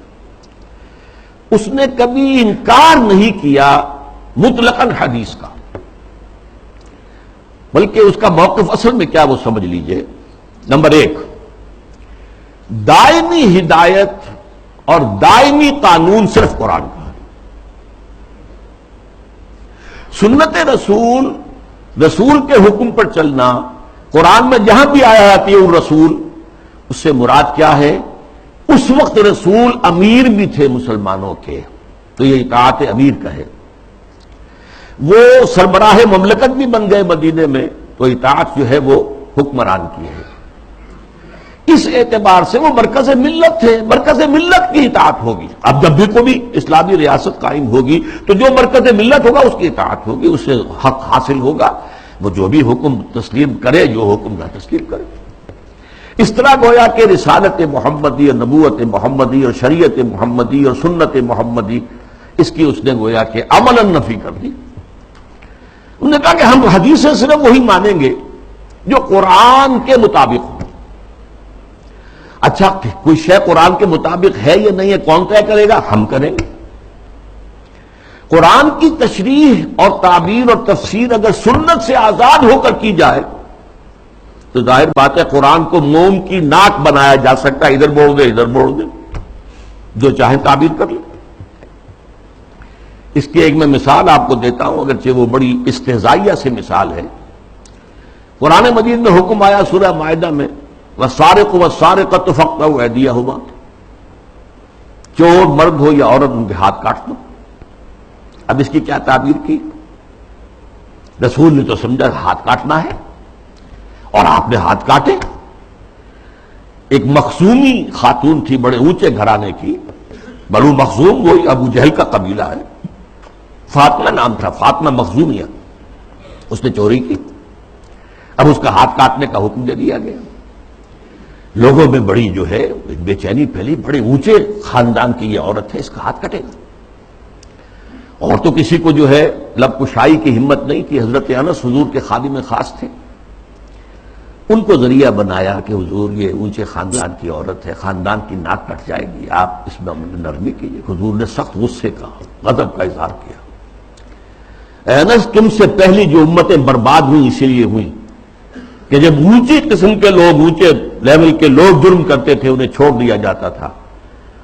اس نے کبھی انکار نہیں کیا مطلقاً حدیث کا، بلکہ اس کا موقف اصل میں کیا وہ سمجھ لیجئے. نمبر 1، دائمی ہدایت اور دائمی قانون صرف قرآن کا ہے. سنت رسول، رسول کے حکم پر چلنا، قرآن میں جہاں بھی آیا آتی ہے الرسول، اس سے مراد کیا ہے؟ اس وقت رسول امیر بھی تھے مسلمانوں کے، تو یہ اطاعت امیر کا ہے. وہ سربراہ مملکت بھی بن گئے مدینے میں، تو اطاعت جو ہے وہ حکمران کی ہے. اس اعتبار سے وہ مرکز ملت تھے، مرکز ملت کی اطاعت ہوگی. اب جب بھی کوئی اسلامی ریاست قائم ہوگی تو جو مرکز ملت ہوگا اس کی اطاعت ہوگی، اس سے حق حاصل ہوگا. وہ جو بھی حکم تسلیم کرے، جو حکم نہ تسلیم کرے. اس طرح گویا کہ رسالت محمدی اور نبوت محمدی اور شریعت محمدی اور سنت محمدی، اس کی اس نے گویا کہ عملاً نفی کر دی. انہوں نے کہا کہ ہم حدیثیں صرف وہی مانیں گے جو قرآن کے مطابق ہو. اچھا، کوئی شے قرآن کے مطابق ہے یا نہیں ہے کون طے کرے گا؟ ہم کریں گے. قرآن کی تشریح اور تعبیر اور تفسیر اگر سنت سے آزاد ہو کر کی جائے تو ظاہر بات ہے قرآن کو موم کی ناک بنایا جا سکتا ہے، ادھر موڑ دے ادھر موڑ دے، جو چاہیں تعبیر کر لیں. اس کی ایک میں مثال آپ کو دیتا ہوں، اگرچہ وہ بڑی استہزائیہ سے مثال ہے. قرآن مجید میں حکم آیا سورہ مائدہ میں، وَالسَّارِقُ وَالسَّارِقَةُ فَاقْطَعُوا أَيْدِيَهُمَا، چور مرد ہو یا عورت ان کے ہاتھ کاٹ دو. اب اس کی کیا تعبیر کی؟ رسول نے تو سمجھا ہاتھ کاٹنا ہے اور آپ نے ہاتھ کاٹے. ایک مخزومی خاتون تھی بڑے اونچے گھرانے کی، بنو مخزوم، وہی ابو جہل کا قبیلہ ہے، فاطمہ نام تھا، فاطمہ مخزومیہ. اس نے چوری کی، اب اس کا ہاتھ کاٹنے کا حکم دے دیا گیا. لوگوں میں بڑی جو ہے بے چینی پھیلی، بڑے اونچے خاندان کی یہ عورت ہے، اس کا ہاتھ کٹے گا. اور تو کسی کو جو ہے لب کشائی کی ہمت نہیں تھی. حضرت انس حضور کے خادم خاص تھے، ان کو ذریعہ بنایا کہ حضور یہ اونچے خاندان کی عورت ہے، خاندان کی ناک کٹ جائے گی، آپ اس میں نرمی کیجیے. حضور نے سخت غصے کا، غضب کا اظہار کیا. انس، تم سے پہلی جو امتیں برباد ہوئی اسی لیے ہوئی کہ جب اونچی قسم کے لوگ، اونچے لیول کے لوگ جرم کرتے تھے انہیں چھوڑ دیا جاتا تھا،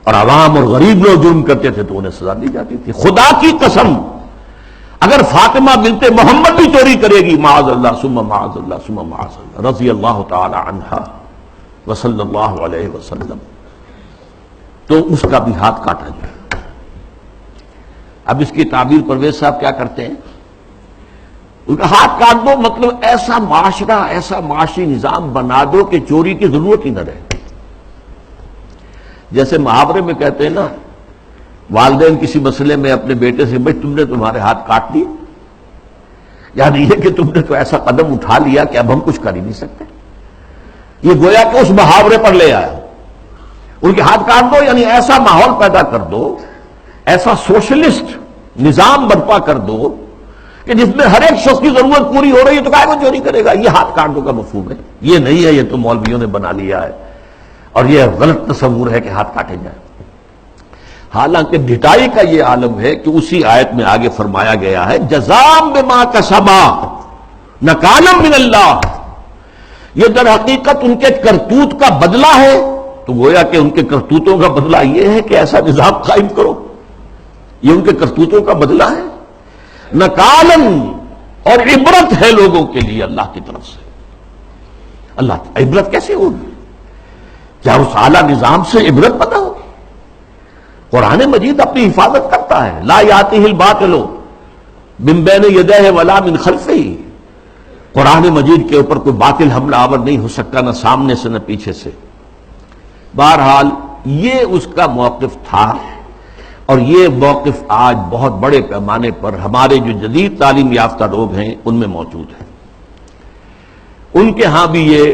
اور عوام اور غریب لوگ جرم کرتے تھے تو انہیں سزا دی جاتی تھی. خدا کی قسم اگر فاطمہ بنت محمد بھی چوری کرے گی، معاذ اللہ ثم معاذ اللہ ثم معاذ اللہ، رضی اللہ تعالی عنہا وصلی اللہ علیہ وسلم، تو اس کا بھی ہاتھ کاٹا جائے. اب اس کی تعبیر پرویز صاحب کیا کرتے ہیں؟ ان کا ہاتھ کاٹ دو مطلب ایسا معاشرہ، ایسا معاشی نظام بنا دو کہ چوری کی ضرورت ہی نہ رہے. جیسے محاورے میں کہتے ہیں نا، والدین کسی مسئلے میں اپنے بیٹے سے، بھائی تم نے تمہارے ہاتھ کاٹ دیے، یعنی یہ کہ تم نے تو ایسا قدم اٹھا لیا کہ اب ہم کچھ کر ہی نہیں سکتے. یہ گویا کہ اس محاورے پر لے آیا. ان کے ہاتھ کاٹ دو یعنی ایسا ماحول پیدا کر دو، ایسا سوشلسٹ نظام برپا کر دو کہ جس میں ہر ایک شخص کی ضرورت پوری ہو رہی ہے تو کائے کو چوری کرے گا. یہ ہاتھ کاٹ دو کا مفہوم ہے، یہ نہیں ہے، یہ تو مولویوں نے بنا لیا ہے، اور یہ غلط تصور ہے کہ ہاتھ کاٹے جائیں. حالانکہ ڈٹائی کا یہ عالم ہے کہ اسی آیت میں آگے فرمایا گیا ہے، جزام بما کسبا نکالا من اللہ، یہ در حقیقت ان کے کرتوت کا بدلہ ہے. تو گویا کہ ان کے کرتوتوں کا بدلہ یہ ہے کہ ایسا نظام قائم کرو، یہ ان کے کرتوتوں کا بدلہ ہے. نکالن، اور عبرت ہے لوگوں کے لیے اللہ کی طرف سے. اللہ عبرت کیسے ہوگی؟ کیا اس اعلیٰ نظام سے عبرت پتہ ہو؟ قرآن مجید اپنی حفاظت کرتا ہے. لا یاتیہ الباطل من بین یدیہ ولا من خلفہ، قرآن مجید کے اوپر کوئی باطل حملہ آور نہیں ہو سکتا، نہ سامنے سے نہ پیچھے سے. بہرحال یہ اس کا موقف تھا، اور یہ موقف آج بہت بڑے پیمانے پر ہمارے جو جدید تعلیم یافتہ لوگ ہیں ان میں موجود ہے. ان کے ہاں بھی یہ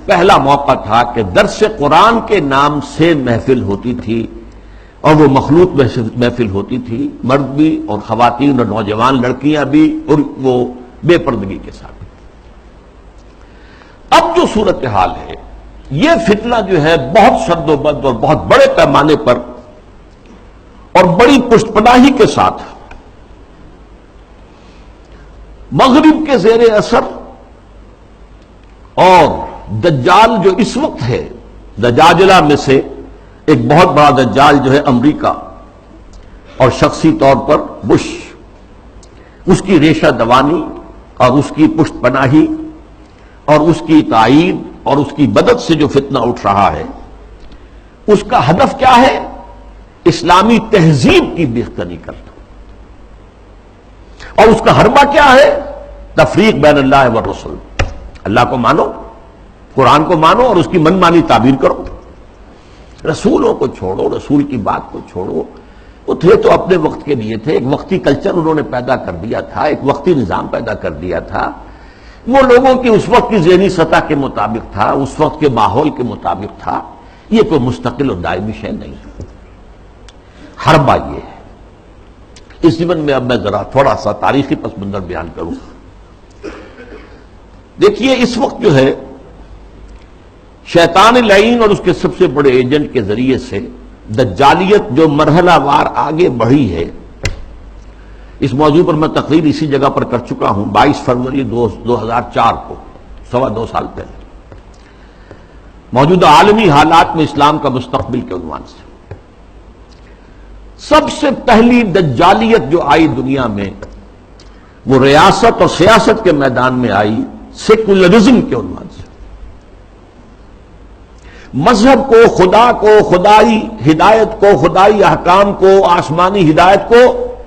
پہلا موقع تھا کہ درس قرآن کے نام سے محفل ہوتی تھی، اور وہ مخلوط محفل ہوتی تھی، مرد بھی اور خواتین اور نوجوان لڑکیاں بھی، اور وہ بے پردگی کے ساتھ۔ اب جو صورتحال ہے، یہ فتنہ جو ہے بہت شد و بد اور بہت بڑے پیمانے پر اور بڑی پشت پناہی کے ساتھ مغرب کے زیر اثر، اور دجال جو اس وقت ہے، دجاجلہ میں سے ایک بہت بڑا دجال جو ہے امریکہ، اور شخصی طور پر بش، اس کی ریشہ دوانی اور اس کی پشت پناہی اور اس کی تائید اور اس کی مدد سے جو فتنہ اٹھ رہا ہے، اس کا ہدف کیا ہے؟ اسلامی تہذیب کی بہتری کرنا، اور اس کا حربہ کیا ہے؟ تفریق بین اللہ والرسل۔ اللہ کو مانو، قرآن کو مانو اور اس کی من مانی تعبیر کرو، رسولوں کو چھوڑو، رسول کی بات کو چھوڑو۔ وہ تھے تو اپنے وقت کے لیے تھے، ایک وقتی کلچر انہوں نے پیدا کر دیا تھا، ایک وقتی نظام پیدا کر دیا تھا، وہ لوگوں کی اس وقت کی ذہنی سطح کے مطابق تھا، اس وقت کے ماحول کے مطابق تھا، یہ کوئی مستقل اور دائمی شے نہیں ہے۔ حربہ یہ ہے۔ اس ضمن میں اب میں ذرا تھوڑا سا تاریخی پس منظر بیان کروں۔ دیکھیے اس وقت جو ہے شیطان لعین اور اس کے سب سے بڑے ایجنٹ کے ذریعے سے دجالیت جو مرحلہ وار آگے بڑھی ہے، اس موضوع پر میں تقریر اسی جگہ پر کر چکا ہوں 22 فروری 2004 کو، 2.25 سال پہلے، موجودہ عالمی حالات میں اسلام کا مستقبل کے عنوان سے۔ سب سے پہلی دجالیت جو آئی دنیا میں، وہ ریاست اور سیاست کے میدان میں آئی، سیکولرزم کے عنوان سے۔ مذہب کو، خدا کو، خدائی ہدایت کو، خدائی احکام کو، آسمانی ہدایت کو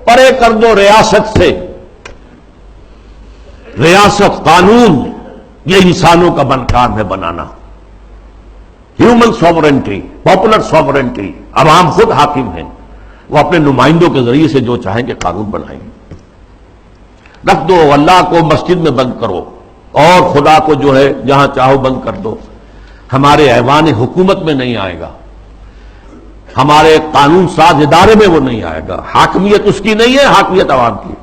پرے کر دو ریاست سے۔ ریاست، قانون، یہ انسانوں کا کام ہے بنانا۔ ہیومن سوورنٹی، پاپولر سوورنٹی، عوام خود حاکم ہیں، وہ اپنے نمائندوں کے ذریعے سے جو چاہیں گے قانون بنائیں گے۔ رکھ دو، اللہ کو مسجد میں بند کرو اور خدا کو جو ہے جہاں چاہو بند کر دو، ہمارے ایوان حکومت میں نہیں آئے گا، ہمارے قانون ساز ادارے میں وہ نہیں آئے گا، حاکمیت اس کی نہیں ہے، حاکمیت عوام کی۔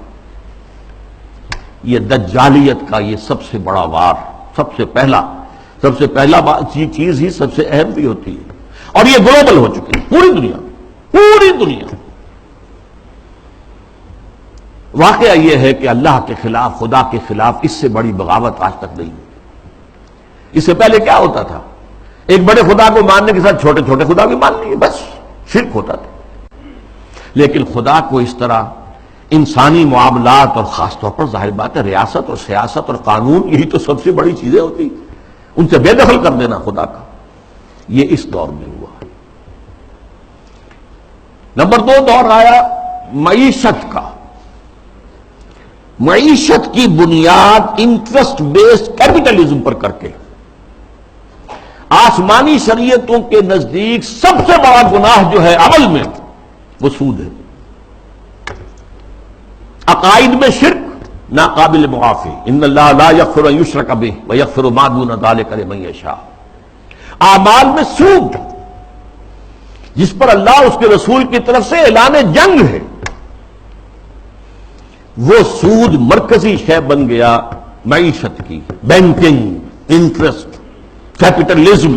یہ دجالیت کا یہ سب سے بڑا وار، سب سے پہلا چیز ہی سب سے اہم بھی ہوتی ہے، اور یہ گلوبل ہو چکی ہے، پوری دنیا۔ واقعہ یہ ہے کہ اللہ کے خلاف، خدا کے خلاف اس سے بڑی بغاوت آج تک نہیں ہوئی۔ اس سے پہلے کیا ہوتا تھا؟ ایک بڑے خدا کو ماننے کے ساتھ چھوٹے چھوٹے خدا بھی مان لیے، بس شرک ہوتا تھا۔ لیکن خدا کو اس طرح انسانی معاملات، اور خاص طور پر ظاہر بات ہے ریاست اور سیاست اور قانون، یہی تو سب سے بڑی چیزیں ہوتی، ان سے بے دخل کر دینا خدا کا، یہ اس دور میں ہوا۔ نمبر 2 دور آیا معیشت کا۔ معیشت کی بنیاد انٹرسٹ بیسڈ کیپٹلزم پر کر کے، آسمانی شریعتوں کے نزدیک سب سے بڑا گناہ جو ہے عمل میں، وہ سود ہے۔ عقائد میں شرک ناقابل معافی، ان اللہ لا یغفر ان یشرک بہ ویغفر ما دون ذلک لمن یشاء۔ اعمال میں سود، جس پر اللہ اس کے رسول کی طرف سے اعلان جنگ ہے، وہ سود مرکزی شے بن گیا معیشت کی۔ بینکنگ، انٹرسٹ، کیپٹلزم،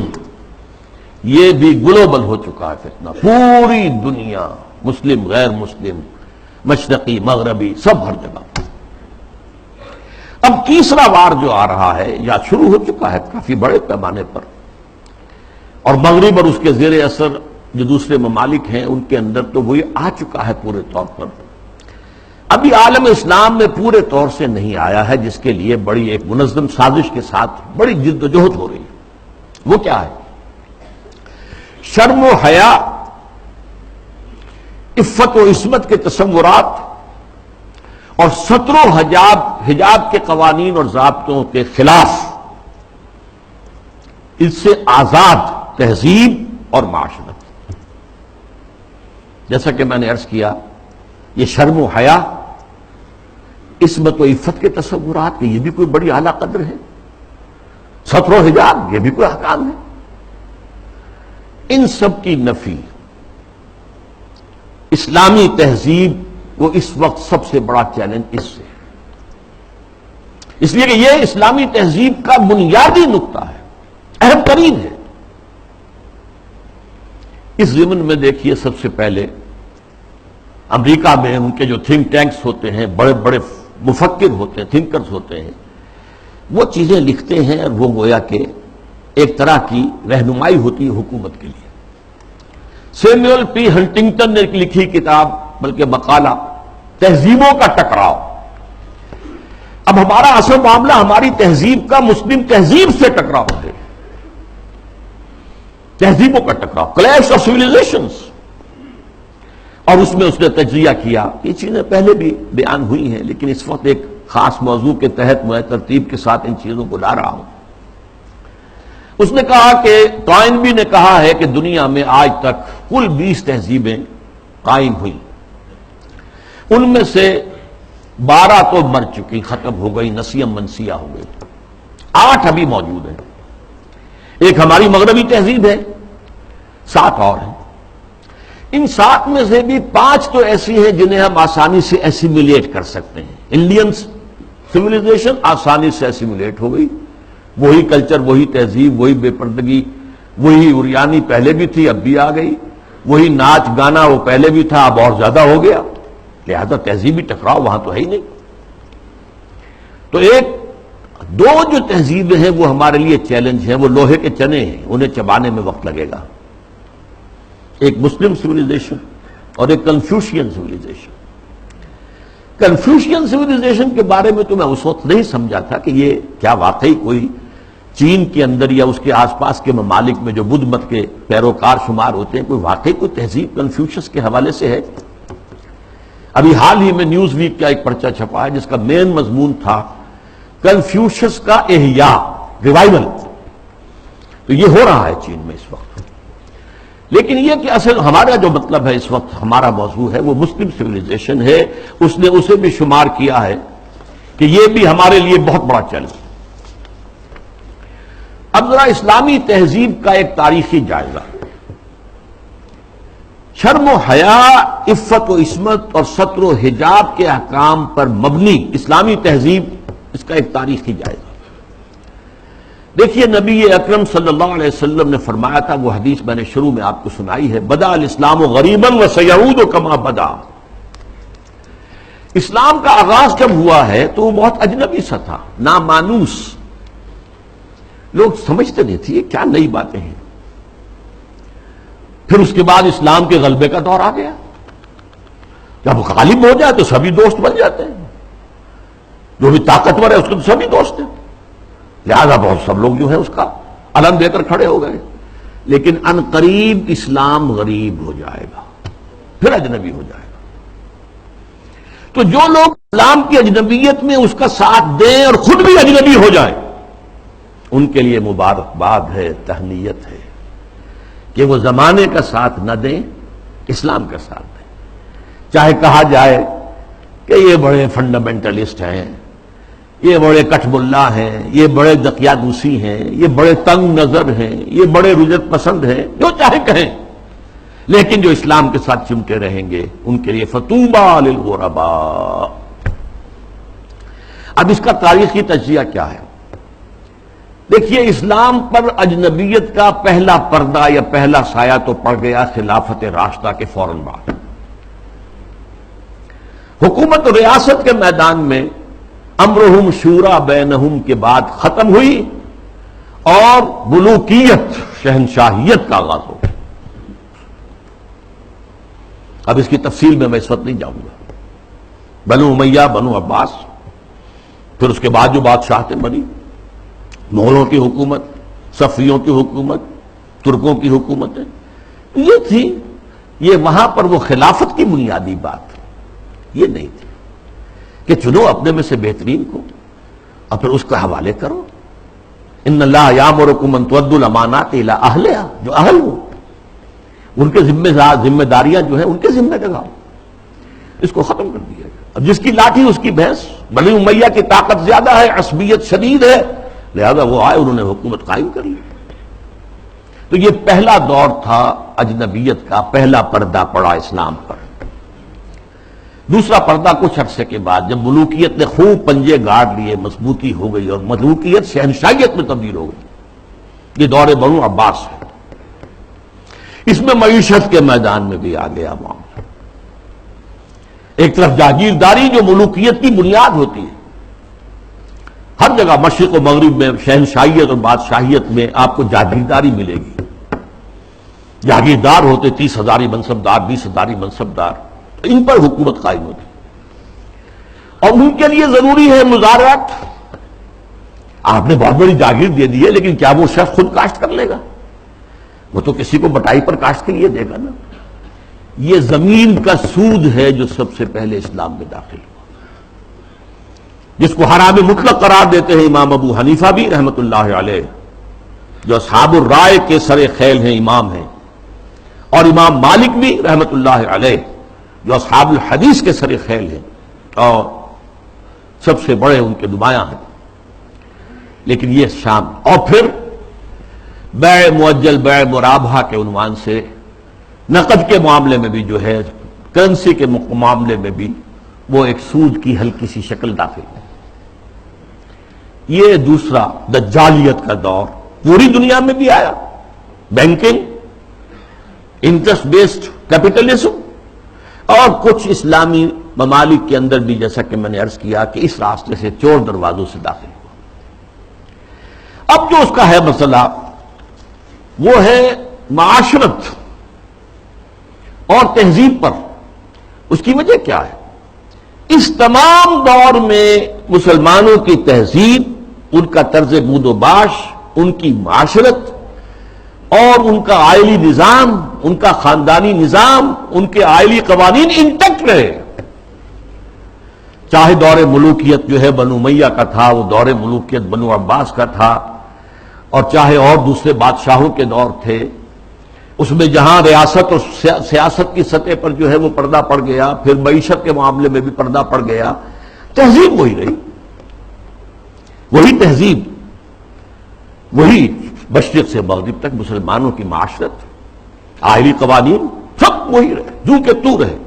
یہ بھی گلوبل ہو چکا ہے فتنہ، پوری دنیا، مسلم غیر مسلم، مشرقی مغربی، سب ہر جگہ۔ اب تیسرا وار جو آ رہا ہے یا شروع ہو چکا ہے کافی بڑے پیمانے پر، اور مغرب اور اس کے زیر اثر جو دوسرے ممالک ہیں ان کے اندر تو وہی آ چکا ہے پورے طور پر۔ ابھی عالم اسلام میں پورے طور سے نہیں آیا ہے، جس کے لیے بڑی ایک منظم سازش کے ساتھ بڑی جد و جہد ہو رہی ہے۔ وہ کیا ہے؟ شرم و حیا، عفت و عصمت کے تصورات، اور ستر و حجاب کے قوانین اور ضابطوں کے خلاف، اس سے آزاد تہذیب اور معاشرت۔ جیسا کہ میں نے عرض کیا، یہ شرم و حیا، عصمت و عفت کے تصورات، یہ بھی کوئی بڑی اعلیٰ قدر ہے۔ ستر و حجاب، یہ بھی کوئی احکام ہے۔ ان سب کی نفی اسلامی تہذیب کو اس وقت سب سے بڑا چیلنج اس سے، اس لیے کہ یہ اسلامی تہذیب کا بنیادی نقطہ ہے، اہم ترین ہے۔ اس ضمن میں دیکھیے، سب سے پہلے امریکہ میں ان کے جو تھنک ٹینکس ہوتے ہیں، بڑے بڑے مفکر ہوتے ہیں، تھنکرز ہوتے ہیں، وہ چیزیں لکھتے ہیں اور وہ گویا کہ ایک طرح کی رہنمائی ہوتی ہے حکومت کے لیے۔ سیموئل پی ہنٹنگٹن نے لکھی کتاب، بلکہ مقالہ، تہذیبوں کا ٹکراؤ۔ اب ہمارا اصل معاملہ ہماری تہذیب کا مسلم تہذیب سے ٹکراؤ ہے، تہذیبوں کا ٹکراؤ، کلیش آف سیویلائزیشنز۔ اور اس میں اس نے تجزیہ کیا، یہ چیزیں پہلے بھی بیان ہوئی ہیں، لیکن اس وقت ایک خاص موضوع کے تحت میں ترتیب کے ساتھ ان چیزوں کو لا رہا ہوں۔ اس نے کہا کہ ٹوائنبی نے کہا ہے کہ دنیا میں آج تک کل 20 تہذیبیں قائم ہوئیں، ان میں سے 12 تو مر چکی، ختم ہو گئی، نسیم منسیہ ہو گئی، 8 ابھی موجود ہیں۔ ایک ہماری مغربی تہذیب ہے، 7 اور ہیں۔ ان 7 میں سے بھی 5 تو ایسی ہیں جنہیں ہم آسانی سے ایسیمیلیٹ کر سکتے ہیں۔ انڈین سویلائزیشن آسانی سے ایسیمیلیٹ ہو گئی، وہی کلچر، وہی تہذیب، وہی بے پردگی، وہی اریانی پہلے بھی تھی اب بھی آ گئی، وہی ناچ گانا وہ پہلے بھی تھا اب اور زیادہ ہو گیا، لہذا تہذیبی ٹکراؤ وہاں تو ہے ہی نہیں۔ تو دو جو تہذیبیں ہیں وہ ہمارے لیے چیلنج ہیں، وہ لوہے کے چنے ہیں، انہیں چبانے میں وقت لگے گا۔ ایک مسلم سویلائزیشن اور ایک کنفیوشین سویلائزیشن۔ کنفیوشین سویلائزیشن کے بارے میں تو میں اس وقت نہیں سمجھا تھا کہ یہ کیا واقعی کوئی چین کے اندر یا اس کے آس پاس کے ممالک میں جو بدھ مت کے پیروکار شمار ہوتے ہیں، کوئی واقعی کوئی تہذیب کنفیوشس کے حوالے سے ہے۔ ابھی حال ہی میں نیوز ویک کا ایک پرچہ چھپا ہے جس کا مین مضمون تھا کنفیوشس کا احیاء، ریوائول۔ تو یہ ہو رہا ہے چین میں اس وقت۔ لیکن یہ کہ اصل ہمارا جو مطلب ہے اس وقت، ہمارا موضوع ہے وہ مسلم سویلائزیشن ہے، اس نے اسے بھی شمار کیا ہے کہ یہ بھی ہمارے لیے بہت بڑا چیلنج۔ اب ذرا اسلامی تہذیب کا ایک تاریخی جائزہ، شرم و حیا، عفت و عصمت اور ستر و حجاب کے احکام پر مبنی اسلامی تہذیب، اس کا ایک تاریخی جائزہ۔ دیکھیے نبی اکرم صلی اللہ علیہ وسلم نے فرمایا تھا، وہ حدیث میں نے شروع میں آپ کو سنائی ہے، بدا الاسلام غریبا وسیعود کما بدا۔ اسلام کا آغاز جب ہوا ہے تو وہ بہت اجنبی سا تھا، نامانوس، لوگ سمجھتے نہیں تھے یہ کیا نئی باتیں ہیں۔ پھر اس کے بعد اسلام کے غلبے کا دور آ گیا، جب غالب ہو جائے تو سبھی دوست بن جاتے ہیں، جو بھی طاقتور ہے اس کے تو سبھی دوست ہیں، لہذا بہت سب لوگ جو ہے اس کا علم دے کر کھڑے ہو گئے۔ لیکن ان قریب اسلام غریب ہو جائے گا، پھر اجنبی ہو جائے گا۔ تو جو لوگ اسلام کی اجنبیت میں اس کا ساتھ دیں اور خود بھی اجنبی ہو جائیں، ان کے لیے مبارکباد ہے، تہنیت ہے کہ وہ زمانے کا ساتھ نہ دیں، اسلام کا ساتھ دیں۔ چاہے کہا جائے کہ یہ بڑے فنڈامنٹلسٹ ہیں، یہ بڑے کٹ ملا ہیں، یہ بڑے دقیانوسی ہیں، یہ بڑے تنگ نظر ہیں، یہ بڑے رجت پسند ہیں، جو چاہے کہیں، لیکن جو اسلام کے ساتھ چمٹے رہیں گے ان کے لیے فطوبی للغرباء۔ اب اس کا تاریخی تجزیہ کیا ہے؟ دیکھیے، اسلام پر اجنبیت کا پہلا پردہ یا پہلا سایہ تو پڑ گیا خلافت راشدہ کے فوراً بعد۔ حکومت و ریاست کے میدان میں امرہم شورا بینہم کے بعد ختم ہوئی اور ملوکیت، شہنشاہیت کا آغاز ہو گیا۔ اب اس کی تفصیل میں اس وقت نہیں جاؤں گا۔ بنو امیہ، بنو عباس، پھر اس کے بعد جو بادشاہتیں بنی، مغلوں کی حکومت، صفویوں کی حکومت، ترکوں کی حکومتیں، یہ تھی، یہ وہاں پر وہ خلافت کی بنیادی بات یہ نہیں تھی کہ چنو اپنے میں سے بہترین کو اور پھر اس کا حوالے کرو۔ ان اللہ یامرکم ان تؤدوا الامانات الی اہلھا، جو اہل ہو ان کے ذمہ داریاں جو ہیں ان کے ذمہ لگاؤ۔ اس کو ختم کر دیا گیا۔ اب جس کی لاٹھی اس کی بھینس، بنی امیہ کی طاقت زیادہ ہے، عصبیت شدید ہے، لہذا وہ آئے، انہوں نے حکومت قائم کر لی۔ تو یہ پہلا دور تھا اجنبیت کا، پہلا پردہ پڑا اسلام پر۔ دوسرا پردہ کچھ عرصے کے بعد جب ملوکیت نے خوب پنجے گاڑ لیے، مضبوطی ہو گئی اور ملوکیت شہنشاہیت میں تبدیل ہو گئی، یہ دور بنو عباس ہے۔ اس میں معیشت کے میدان میں بھی آ گیا معاملہ۔ ایک طرف جاگیرداری جو ملوکیت کی بنیاد ہوتی ہے، ہر جگہ مشرق و مغرب میں شہنشاہیت اور بادشاہیت میں آپ کو جاگیرداری ملے گی۔ جاگیردار ہوتے 30,000 منصبدار، 20,000 منصبدار، ان پر حکومت قائم ہوتی اور ان کے لیے ضروری ہے مزارعت۔ آپ نے بہت بڑی جاگیر دے دی ہے، لیکن کیا وہ شخص خود کاشت کر لے گا؟ وہ تو کسی کو بٹائی پر کاشت کے لیے دے گا نا۔ یہ زمین کا سود ہے جو سب سے پہلے اسلام میں داخل ہوا، جس کو حرام مطلق قرار دیتے ہیں امام ابو حنیفہ بھی رحمت اللہ علیہ، جو اصحاب الرائے کے سر خیل ہیں، امام ہیں، اور امام مالک بھی رحمت اللہ علیہ جو اصحاب الحدیث کے سر خیل ہیں اور سب سے بڑے ان کے نمایاں ہیں۔ لیکن یہ شام اور پھر بیع معجل، بیع مرابحہ کے عنوان سے نقد کے معاملے میں بھی جو ہے، کرنسی کے معاملے میں بھی وہ ایک سود کی ہلکی سی شکل داخل ہے۔ یہ دوسرا دجالیت کا دور پوری دنیا میں بھی آیا، بینکنگ، انٹرسٹ بیسڈ کیپٹلزم، اور کچھ اسلامی ممالک کے اندر بھی، جیسا کہ میں نے عرض کیا کہ اس راستے سے چور دروازوں سے داخل ہوا۔ اب جو اس کا ہے مسئلہ وہ ہے معاشرت اور تہذیب پر۔ اس کی وجہ کیا ہے؟ اس تمام دور میں مسلمانوں کی تہذیب، ان کا طرز بود و باش، ان کی معاشرت اور ان کا آئلی نظام، ان کا خاندانی نظام، ان کے آئلی قوانین انٹیکٹ رہے۔ چاہے دور ملوکیت جو ہے بنو امیہ کا تھا، وہ دور ملوکیت بنو عباس کا تھا، اور چاہے اور دوسرے بادشاہوں کے دور تھے، اس میں جہاں ریاست اور سیاست کی سطح پر جو ہے وہ پردہ پڑ گیا، پھر معیشت کے معاملے میں بھی پردہ پڑ گیا، تہذیب وہی رہی، وہی تہذیب، وہی مشرق سے مغرب تک مسلمانوں کی معاشرت، آئلی قوانین سب وہی رہے، جو کہ تو رہے۔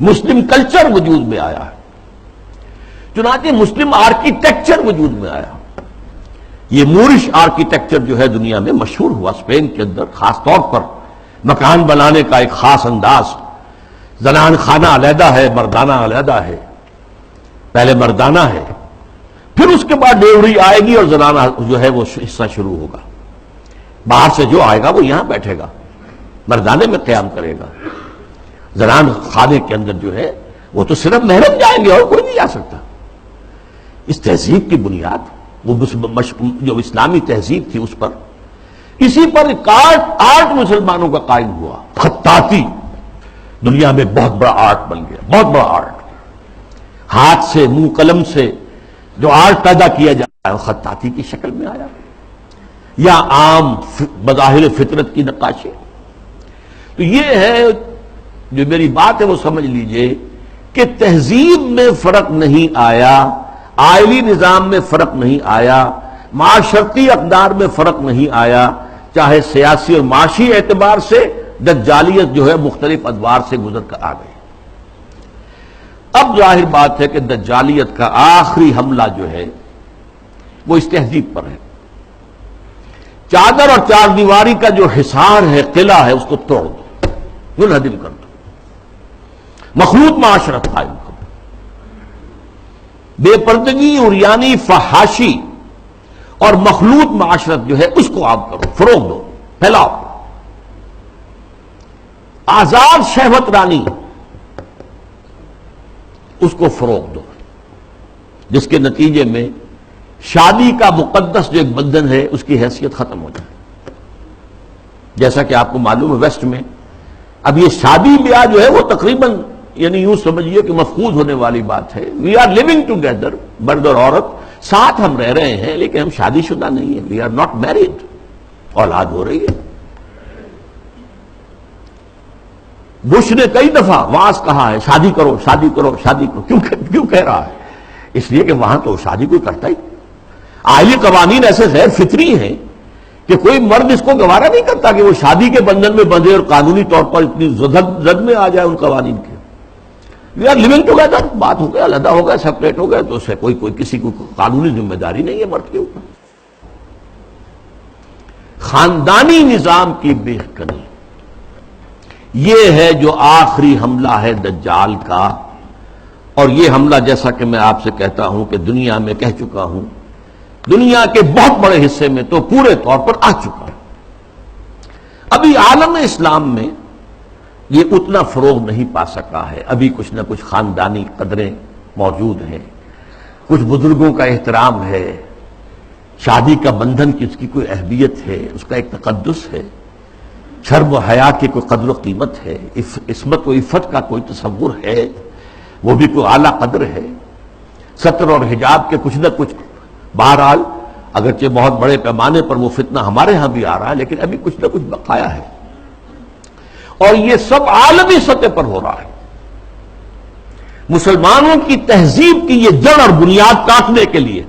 مسلم کلچر وجود میں آیا ہے، چنانچہ مسلم آرکیٹیکچر وجود میں آیا۔ یہ مورش آرکیٹیکچر جو ہے دنیا میں مشہور ہوا، اسپین کے اندر خاص طور پر مکان بنانے کا ایک خاص انداز، زنان خانہ علیحدہ ہے، مردانہ علیحدہ ہے، پہلے مردانہ ہے، پھر اس کے بعد ڈیوڑی آئے گی اور زنانہ جو ہے وہ حصہ شروع ہوگا۔ باہر سے جو آئے گا وہ یہاں بیٹھے گا، مردانے میں قیام کرے گا۔ زنان خانے کے اندر جو ہے وہ تو صرف محرم جائیں گے اور کوئی نہیں جا سکتا۔ اس تہذیب کی بنیاد وہ جو اسلامی تہذیب تھی، اس پر، اسی پر آرٹ مسلمانوں کا قائم ہوا۔ خطاطی دنیا میں بہت بڑا آرٹ بن گیا، بہت بڑا آرٹ، ہاتھ سے، منہ قلم سے جو آرٹ پیدا کیا جاتا ہے وہ خطاطی کی شکل میں آیا، یا عام بظاہر فطرت کی نقاشی۔ تو یہ ہے جو میری بات ہے وہ سمجھ لیجئے کہ تہذیب میں فرق نہیں آیا، آئلی نظام میں فرق نہیں آیا، معاشرتی اقدار میں فرق نہیں آیا، چاہے سیاسی اور معاشی اعتبار سے دجالیت جو ہے مختلف ادوار سے گزر کر آ گئی۔ اب ظاہر بات ہے کہ دجالیت کا آخری حملہ جو ہے وہ اس تہذیب پر ہے۔ چادر اور چار دیواری کا جو حصار ہے، قلعہ ہے، اس کو توڑ دو، منہدم کر دو، مخلوط معاشرت قائم کرو، بے پردگی، عریانی، فحاشی اور مخلوط معاشرت جو ہے اس کو عام کرو، فروغ دو، پھیلاؤ۔ آزاد شہوت رانی، اس کو فروغ دو، جس کے نتیجے میں شادی کا مقدس جو ایک بندھن ہے اس کی حیثیت ختم ہو جائے۔ جیسا کہ آپ کو معلوم ہے ویسٹ میں اب یہ شادی بیاہ جو ہے وہ تقریباً یعنی یوں سمجھیے کہ مفقود ہونے والی بات ہے۔ وی آر لیونگ ٹوگیدر، مرد اور عورت ساتھ ہم رہ رہے ہیں لیکن ہم شادی شدہ نہیں ہیں، وی آر ناٹ میریڈ، اولاد ہو رہی ہے۔ بش نے کئی دفعہ واعظ کہا ہے شادی کرو، شادی کرو، شادی کرو، کیوں کہہ رہا ہے؟ اس لیے کہ وہاں تو شادی کوئی کرتا ہی، آئلی قوانین ایسے غیر فطری ہیں کہ کوئی مرد اس کو گوارا نہیں کرتا کہ وہ شادی کے بندھن میں بندھے اور قانونی طور پر اتنی زد میں آ جائے ان قوانین کے۔ وی آر لیونگ ٹوگیدر، بات ہو گیا، علیحدہ ہو گیا، سپریٹ ہو گیا، تو اس سے کوئی کسی کو قانونی ذمہ داری نہیں ہے مرد کے اوپر۔ خاندانی نظام کی بہتری، یہ ہے جو آخری حملہ ہے دجال کا، اور یہ حملہ جیسا کہ میں آپ سے کہتا ہوں کہ دنیا میں کہہ چکا ہوں، دنیا کے بہت بڑے حصے میں تو پورے طور پر آ چکا ہے۔ ابھی عالم اسلام میں یہ اتنا فروغ نہیں پا سکا ہے، ابھی کچھ نہ کچھ خاندانی قدریں موجود ہیں، کچھ بزرگوں کا احترام ہے، شادی کا بندھن کی اس کی کوئی اہمیت ہے، اس کا ایک تقدس ہے، شرم و حیا کی کوئی قدر و قیمت ہے، عصمت و عفت کا کوئی تصور ہے، وہ بھی کوئی اعلیٰ قدر ہے، ستر اور حجاب کے کچھ نہ کچھ، بہرحال اگرچہ بہت بڑے پیمانے پر وہ فتنہ ہمارے ہاں بھی آ رہا ہے، لیکن ابھی کچھ نہ کچھ بقایا ہے، اور یہ سب عالمی سطح پر ہو رہا ہے۔ مسلمانوں کی تہذیب کی یہ جڑ اور بنیاد کاٹنے کے لیے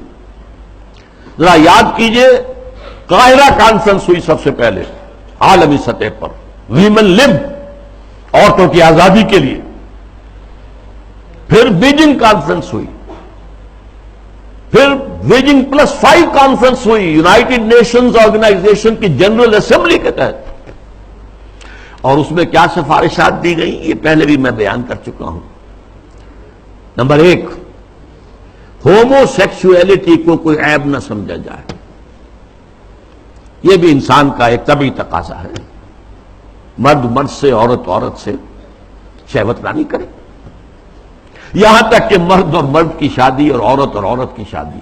ذرا یاد کیجئے، قاہرہ کانفرنس ہوئی سب سے پہلے عالمی سطح پر، ویمن لب، عورتوں کی آزادی کے لیے، پھر بیجنگ کانفرنس ہوئی، پھر بیجنگ +5 کانفرنس ہوئی یونائٹڈ نیشنز آرگنائزیشن کی جنرل اسمبلی کے تحت، اور اس میں کیا سفارشات دی گئیں یہ پہلے بھی میں بیان کر چکا ہوں۔ نمبر 1، ہومو سیکسولیٹی کو کوئی عیب نہ سمجھا جائے، یہ بھی انسان کا ایک طبعی تقاضا ہے، مرد مرد سے، عورت عورت سے شہوت نہ نہیں کرے، یہاں تک کہ مرد اور مرد کی شادی اور عورت کی شادی،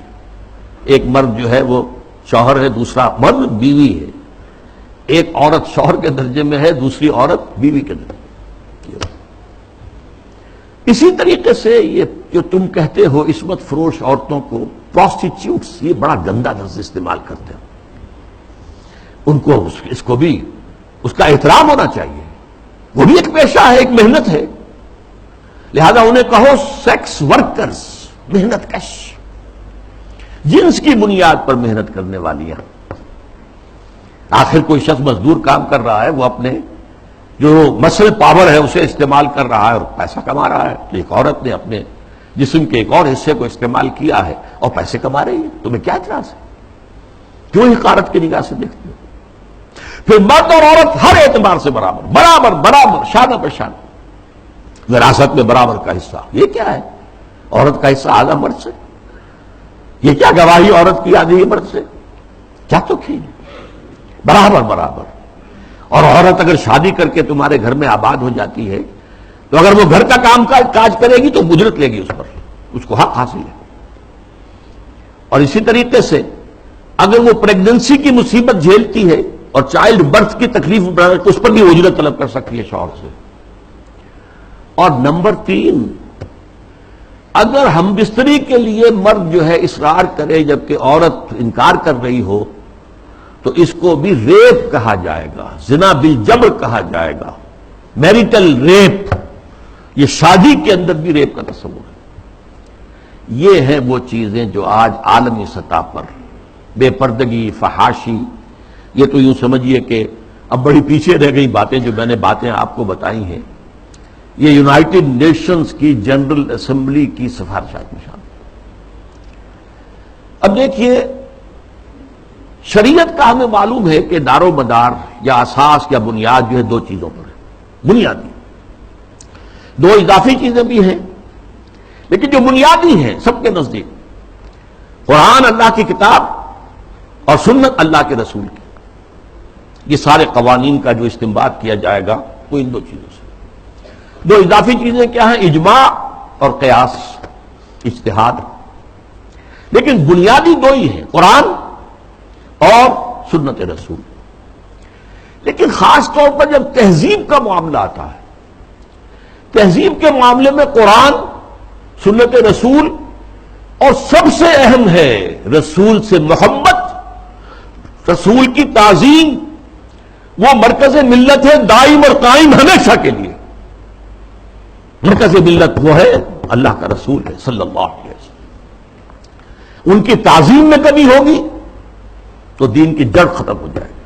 ایک مرد جو ہے وہ شوہر ہے، دوسرا مرد بیوی ہے، ایک عورت شوہر کے درجے میں ہے، دوسری عورت بیوی کے درجے میں۔ اسی طریقے سے یہ جو تم کہتے ہو عصمت فروش عورتوں کو پروسٹیٹیوٹس، یہ بڑا گندا لفظ استعمال کرتے ہیں، ان کو اس کو بھی اس کا احترام ہونا چاہیے، وہ بھی ایک پیشہ ہے، ایک محنت ہے، لہذا انہیں کہو سیکس ورکرز، محنت کش، جنس کی بنیاد پر محنت کرنے والیاں۔ آخر کوئی شخص مزدور کام کر رہا ہے، وہ اپنے جو مسل پاور ہے اسے استعمال کر رہا ہے اور پیسہ کما رہا ہے، تو ایک عورت نے اپنے جسم کے ایک اور حصے کو استعمال کیا ہے اور پیسے کما رہی ہے، تمہیں کیا اعتراض ہے؟ کیوں حقارت کی نگاہ سے دیکھتے ہو؟ پھر مرد اور عورت ہر اعتبار سے برابر برابر برابر، شانہ بہ شانہ، وراثت میں برابر کا حصہ۔ یہ کیا ہے؟ عورت کا حصہ آدھا مرد سے، یہ کیا گواہی عورت کی آدھی مرد سے؟ کیا تو کھی برابر برابر۔ اور عورت اگر شادی کر کے تمہارے گھر میں آباد ہو جاتی ہے تو اگر وہ گھر کا کام کاج کرے گی تو اجرت لے گی اس پر، اس کو حق حاصل ہے۔ اور اسی طریقے سے اگر وہ پریگننسی کی مصیبت جھیلتی ہے اور چائلڈ برتھ کی تکلیف تو اس پر بھی اجرت طلب کر سکتی ہے شوہر سے۔ اور نمبر 3، اگر ہم بستری کے لیے مرد جو ہے اصرار کرے جبکہ عورت انکار کر رہی ہو تو اس کو بھی ریپ کہا جائے گا، زنا بالجبر کہا جائے گا، میریٹل ریپ، یہ شادی کے اندر بھی ریپ کا تصور ہے۔ یہ ہیں وہ چیزیں جو آج عالمی سطح پر بے پردگی، فحاشی، یہ تو یوں سمجھیے کہ اب بڑی پیچھے رہ گئی باتیں جو میں نے باتیں آپ کو بتائی ہیں، یہ یونائٹڈ نیشنز کی جنرل اسمبلی کی سفارشات میں شامل۔ اب دیکھیے، شریعت کا ہمیں معلوم ہے کہ دار و مدار یا اساس یا بنیاد جو ہے 2 چیزوں پر ہے، بنیادی 2 اضافی چیزیں بھی ہیں، لیکن جو بنیادی ہیں سب کے نزدیک، قرآن اللہ کی کتاب اور سنت اللہ کے رسول کی، یہ سارے قوانین کا جو استنباط کیا جائے گا وہ ان 2 چیزوں سے۔ 2 اضافی چیزیں کیا ہیں؟ اجماع اور قیاس، اجتہاد، لیکن بنیادی 2 ہی ہیں، قرآن اور سنت رسول۔ لیکن خاص طور پر جب تہذیب کا معاملہ آتا ہے، تہذیب کے معاملے میں قرآن، سنت رسول، اور سب سے اہم ہے رسول سے محبت، رسول کی تعظیم، وہ مرکز ملت ہے دائم اور قائم ہمیشہ کے لیے۔ مرکز ملت وہ ہے اللہ کا رسول ہے صلی اللہ علیہ وسلم۔ ان کی تعظیم میں کمی ہوگی تو دین کی جڑ ختم ہو جائے گی،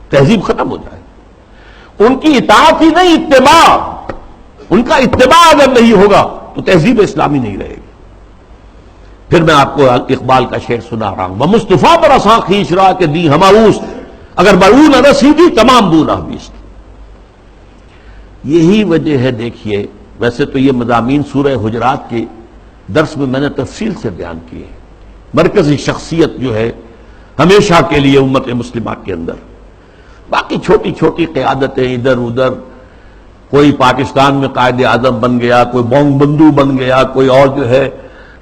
تہذیب ختم ہو جائے گی۔ ان کی اطاعت ہی نہیں، اتباع، ان کا اتباع اگر نہیں ہوگا تو تہذیب اسلامی نہیں رہے گی۔ پھر میں آپ کو اقبال کا شعر سنا رہا ہوں، مصطفیٰ پر اساں کھینچ رہا کہ دی ہماؤس، اگر برون نہ رسیدی تمام بو نہ بیست۔ یہی وجہ ہے، دیکھیے ویسے تو یہ مضامین سورہ حجرات کے درس میں میں نے تفصیل سے بیان کیے ہیں۔ مرکزی شخصیت جو ہے ہمیشہ کے لیے امت مسلمہ کے اندر، باقی چھوٹی چھوٹی قیادتیں ادھر ادھر، کوئی پاکستان میں قائد اعظم بن گیا، کوئی بونگ بندو بن گیا، کوئی اور جو ہے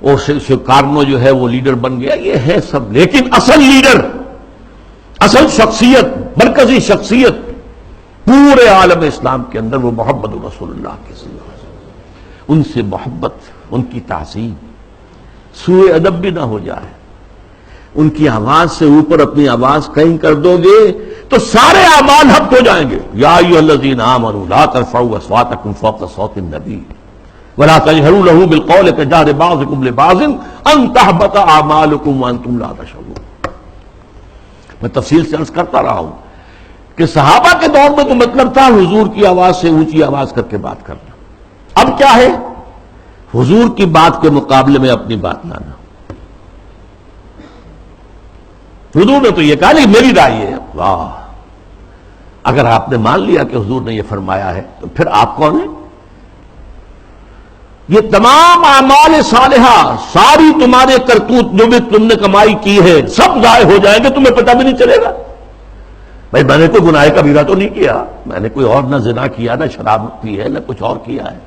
وہ کارنو جو ہے وہ لیڈر بن گیا، یہ ہے سب، لیکن اصل لیڈر، اصل شخصیت، مرکزی شخصیت پورے عالم اسلام کے اندر وہ محمد رسول اللہ کے صلی اللہ علیہ وسلم۔ ان سے محبت، ان کی تعظیم، سوء ادب بھی نہ ہو جائے۔ ان کی آواز سے اوپر اپنی آواز کہیں کر دو گے تو سارے اعمال حق ہو جائیں گے۔ یا ایھا الذین آمنوا لا ترفعوا اصواتکم فوق صوت النبی ولا تجهروا له بالقول كجهر بعضكم لبعض ان تحبط اعمالكم وانتم لا تشعرون۔ میں تفصیل سے عرض کرتا رہا ہوں کہ صحابہ کے دور میں تو مطلب تھا حضور کی آواز سے اونچی آواز کر کے بات کرنا، اب کیا ہے؟ حضور کی بات کے مقابلے میں اپنی بات لانا۔ حضور نے تو یہ کہا نہیں میری رائے ہے، واہ، اگر آپ نے مان لیا کہ حضور نے یہ فرمایا ہے تو پھر آپ کون ہیں؟ یہ تمام اعمال صالحہ، ساری تمہارے کرتوت جو بھی تم نے کمائی کی ہے سب ضائع ہو جائیں گے، تمہیں پتہ بھی نہیں چلے گا۔ بھائی میں نے کوئی گناہ کبیرہ تو نہیں کیا، میں نے کوئی اور نہ زنا کیا، نہ شراب پی ہے، نہ کچھ اور کیا ہے۔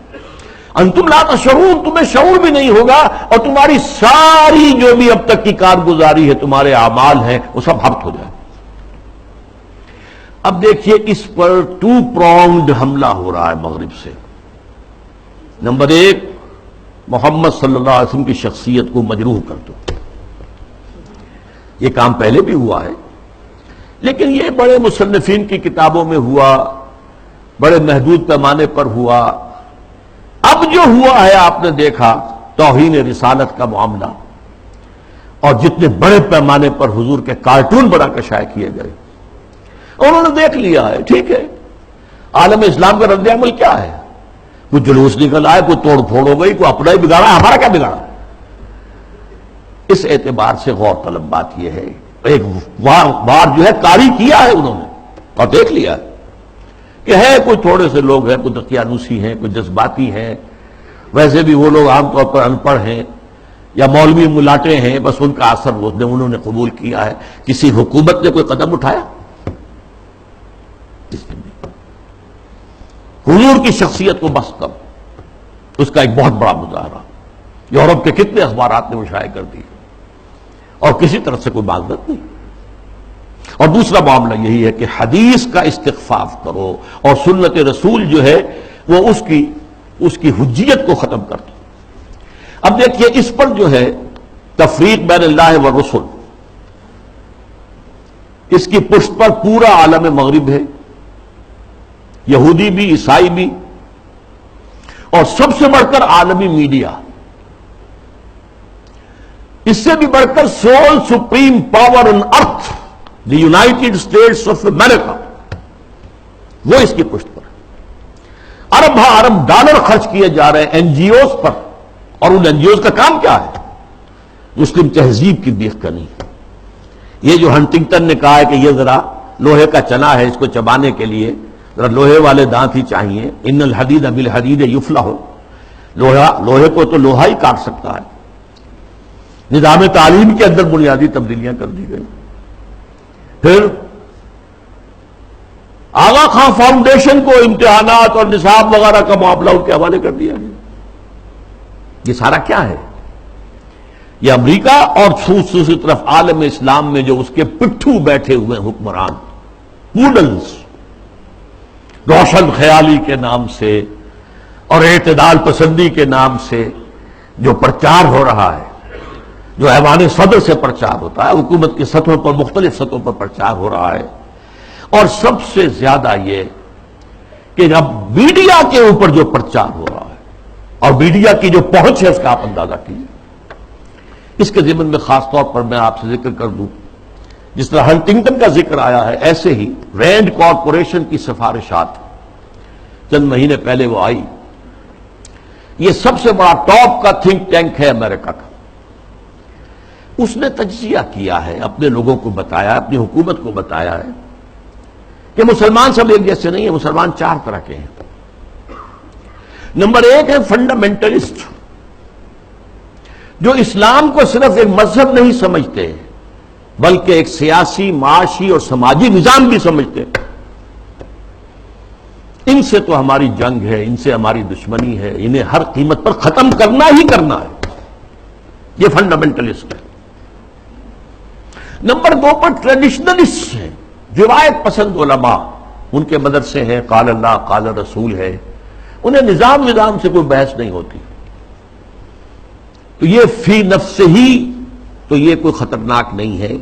انتم لا تشعرون، تمہیں شعور بھی نہیں ہوگا، اور تمہاری ساری جو بھی اب تک کی کارگزاری ہے، تمہارے اعمال ہیں، وہ سب ہبط ہو جائے۔ اب دیکھیے اس پر ٹو پرونگڈ حملہ ہو رہا ہے مغرب سے۔ نمبر ایک، محمد صلی اللہ علیہ وسلم کی شخصیت کو مجروح کر دو۔ یہ کام پہلے بھی ہوا ہے، لیکن یہ بڑے مصنفین کی کتابوں میں ہوا، بڑے محدود پیمانے پر ہوا۔ اب جو ہوا ہے آپ نے دیکھا توہین رسالت کا معاملہ، اور جتنے بڑے پیمانے پر حضور کے کارٹون بنا کے شائع کیے گئے، انہوں نے دیکھ لیا ہے، ٹھیک ہے، عالم اسلام کا رد عمل کیا ہے؟ کوئی جلوس نکل آئے، کوئی توڑ پھوڑ ہو گئی، کوئی اپنا ہی بگاڑا، ہمارا کیا بگاڑا؟ اس اعتبار سے غور طلب بات یہ ہے، ایک وار جو ہے کاری کیا ہے انہوں نے، اور دیکھ لیا کہ ہے کوئی تھوڑے سے لوگ ہیں، کوئی دقیانوسی ہیں، کوئی جذباتی ہیں، ویسے بھی وہ لوگ عام طور پر ان پڑھ ہیں یا مولوی ملاٹے ہیں، بس ان کا اثر انہوں نے قبول کیا ہے۔ کسی حکومت نے کوئی قدم اٹھایا؟ حضور کی شخصیت کو بس کب، اس کا ایک بہت بڑا مظاہرہ یورپ کے کتنے اخبارات نے وہ شائع کر دی، اور کسی طرف سے کوئی معذرت نہیں۔ اور دوسرا معاملہ یہی ہے کہ حدیث کا استخفاف کرو، اور سنت رسول جو ہے وہ اس کی حجیت کو ختم کر دو۔ اب دیکھیے اس پر جو ہے تفریق بین اللہ والرسل، اس کی پشت پر پورا عالم مغرب ہے، یہودی بھی، عیسائی بھی، اور سب سے بڑھ کر عالمی میڈیا، اس سے بھی بڑھ کر civil supreme power on earth the United States of America, وہ اس کی پشت پر ارب ارب ڈالر خرچ کیے جا رہے ہیں این جی اوز پر، اور ان این جی اوز کا کام کیا ہے؟ مسلم تہذیب کی بیخ کنی۔ یہ جو ہنٹنگٹن نے کہا ہے کہ یہ ذرا لوہے کا چنا ہے، اس کو چبانے کے لیے ذرا لوہے والے دانت ہی چاہیے، ان الحدید بالحدید یفلح، لوہے کو تو لوہا ہی کاٹ سکتا ہے۔ نظام تعلیم کے اندر بنیادی تبدیلیاں کر دی گئی۔ پھر آغا خان فاؤنڈیشن کو امتحانات اور نصاب وغیرہ کا معاملہ ان کے حوالے کر دیا گیا۔ یہ سارا کیا ہے؟ یہ امریکہ اور دوسری طرف عالم اسلام میں جو اس کے پٹھو بیٹھے ہوئے حکمران، پوڈلز، روشن خیالی کے نام سے اور اعتدال پسندی کے نام سے جو پرچار ہو رہا ہے، جو ایوان صدر سے پرچار ہوتا ہے، حکومت کی سطحوں پر، مختلف سطحوں پر پرچار ہو رہا ہے، اور سب سے زیادہ یہ کہ اب میڈیا کے اوپر جو پرچار ہو رہا ہے، اور میڈیا کی جو پہنچ ہے اس کا آپ اندازہ کیجیے۔ اس کے ضمن میں خاص طور پر میں آپ سے ذکر کر دوں، جس طرح ہنٹنگٹن کا ذکر آیا ہے، ایسے ہی رینڈ کارپوریشن کی سفارشات چند مہینے پہلے وہ آئی یہ سب سے بڑا ٹاپ کا تھنک ٹینک ہے امریکہ کا، اس نے تجزیہ کیا ہے، اپنے لوگوں کو بتایا، اپنی حکومت کو بتایا ہے کہ مسلمان سب ایک جیسے نہیں ہیں، مسلمان چار طرح کے ہیں۔ نمبر ایک ہے فنڈامنٹلسٹ، جو اسلام کو صرف ایک مذہب نہیں سمجھتے بلکہ ایک سیاسی، معاشی اور سماجی نظام بھی سمجھتے ہیں۔ ان سے تو ہماری جنگ ہے، ان سے ہماری دشمنی ہے، انہیں ہر قیمت پر ختم کرنا ہی کرنا ہے، یہ فنڈامنٹلسٹ ہے۔ نمبر دو پر ٹریڈیشنلسٹ ہیں، روایت پسند علماء، ان کے مدرسے ہیں، قال اللہ قال رسول ہے، انہیں نظام سے کوئی بحث نہیں ہوتی، تو یہ فی نفس ہی تو یہ کوئی خطرناک نہیں ہے،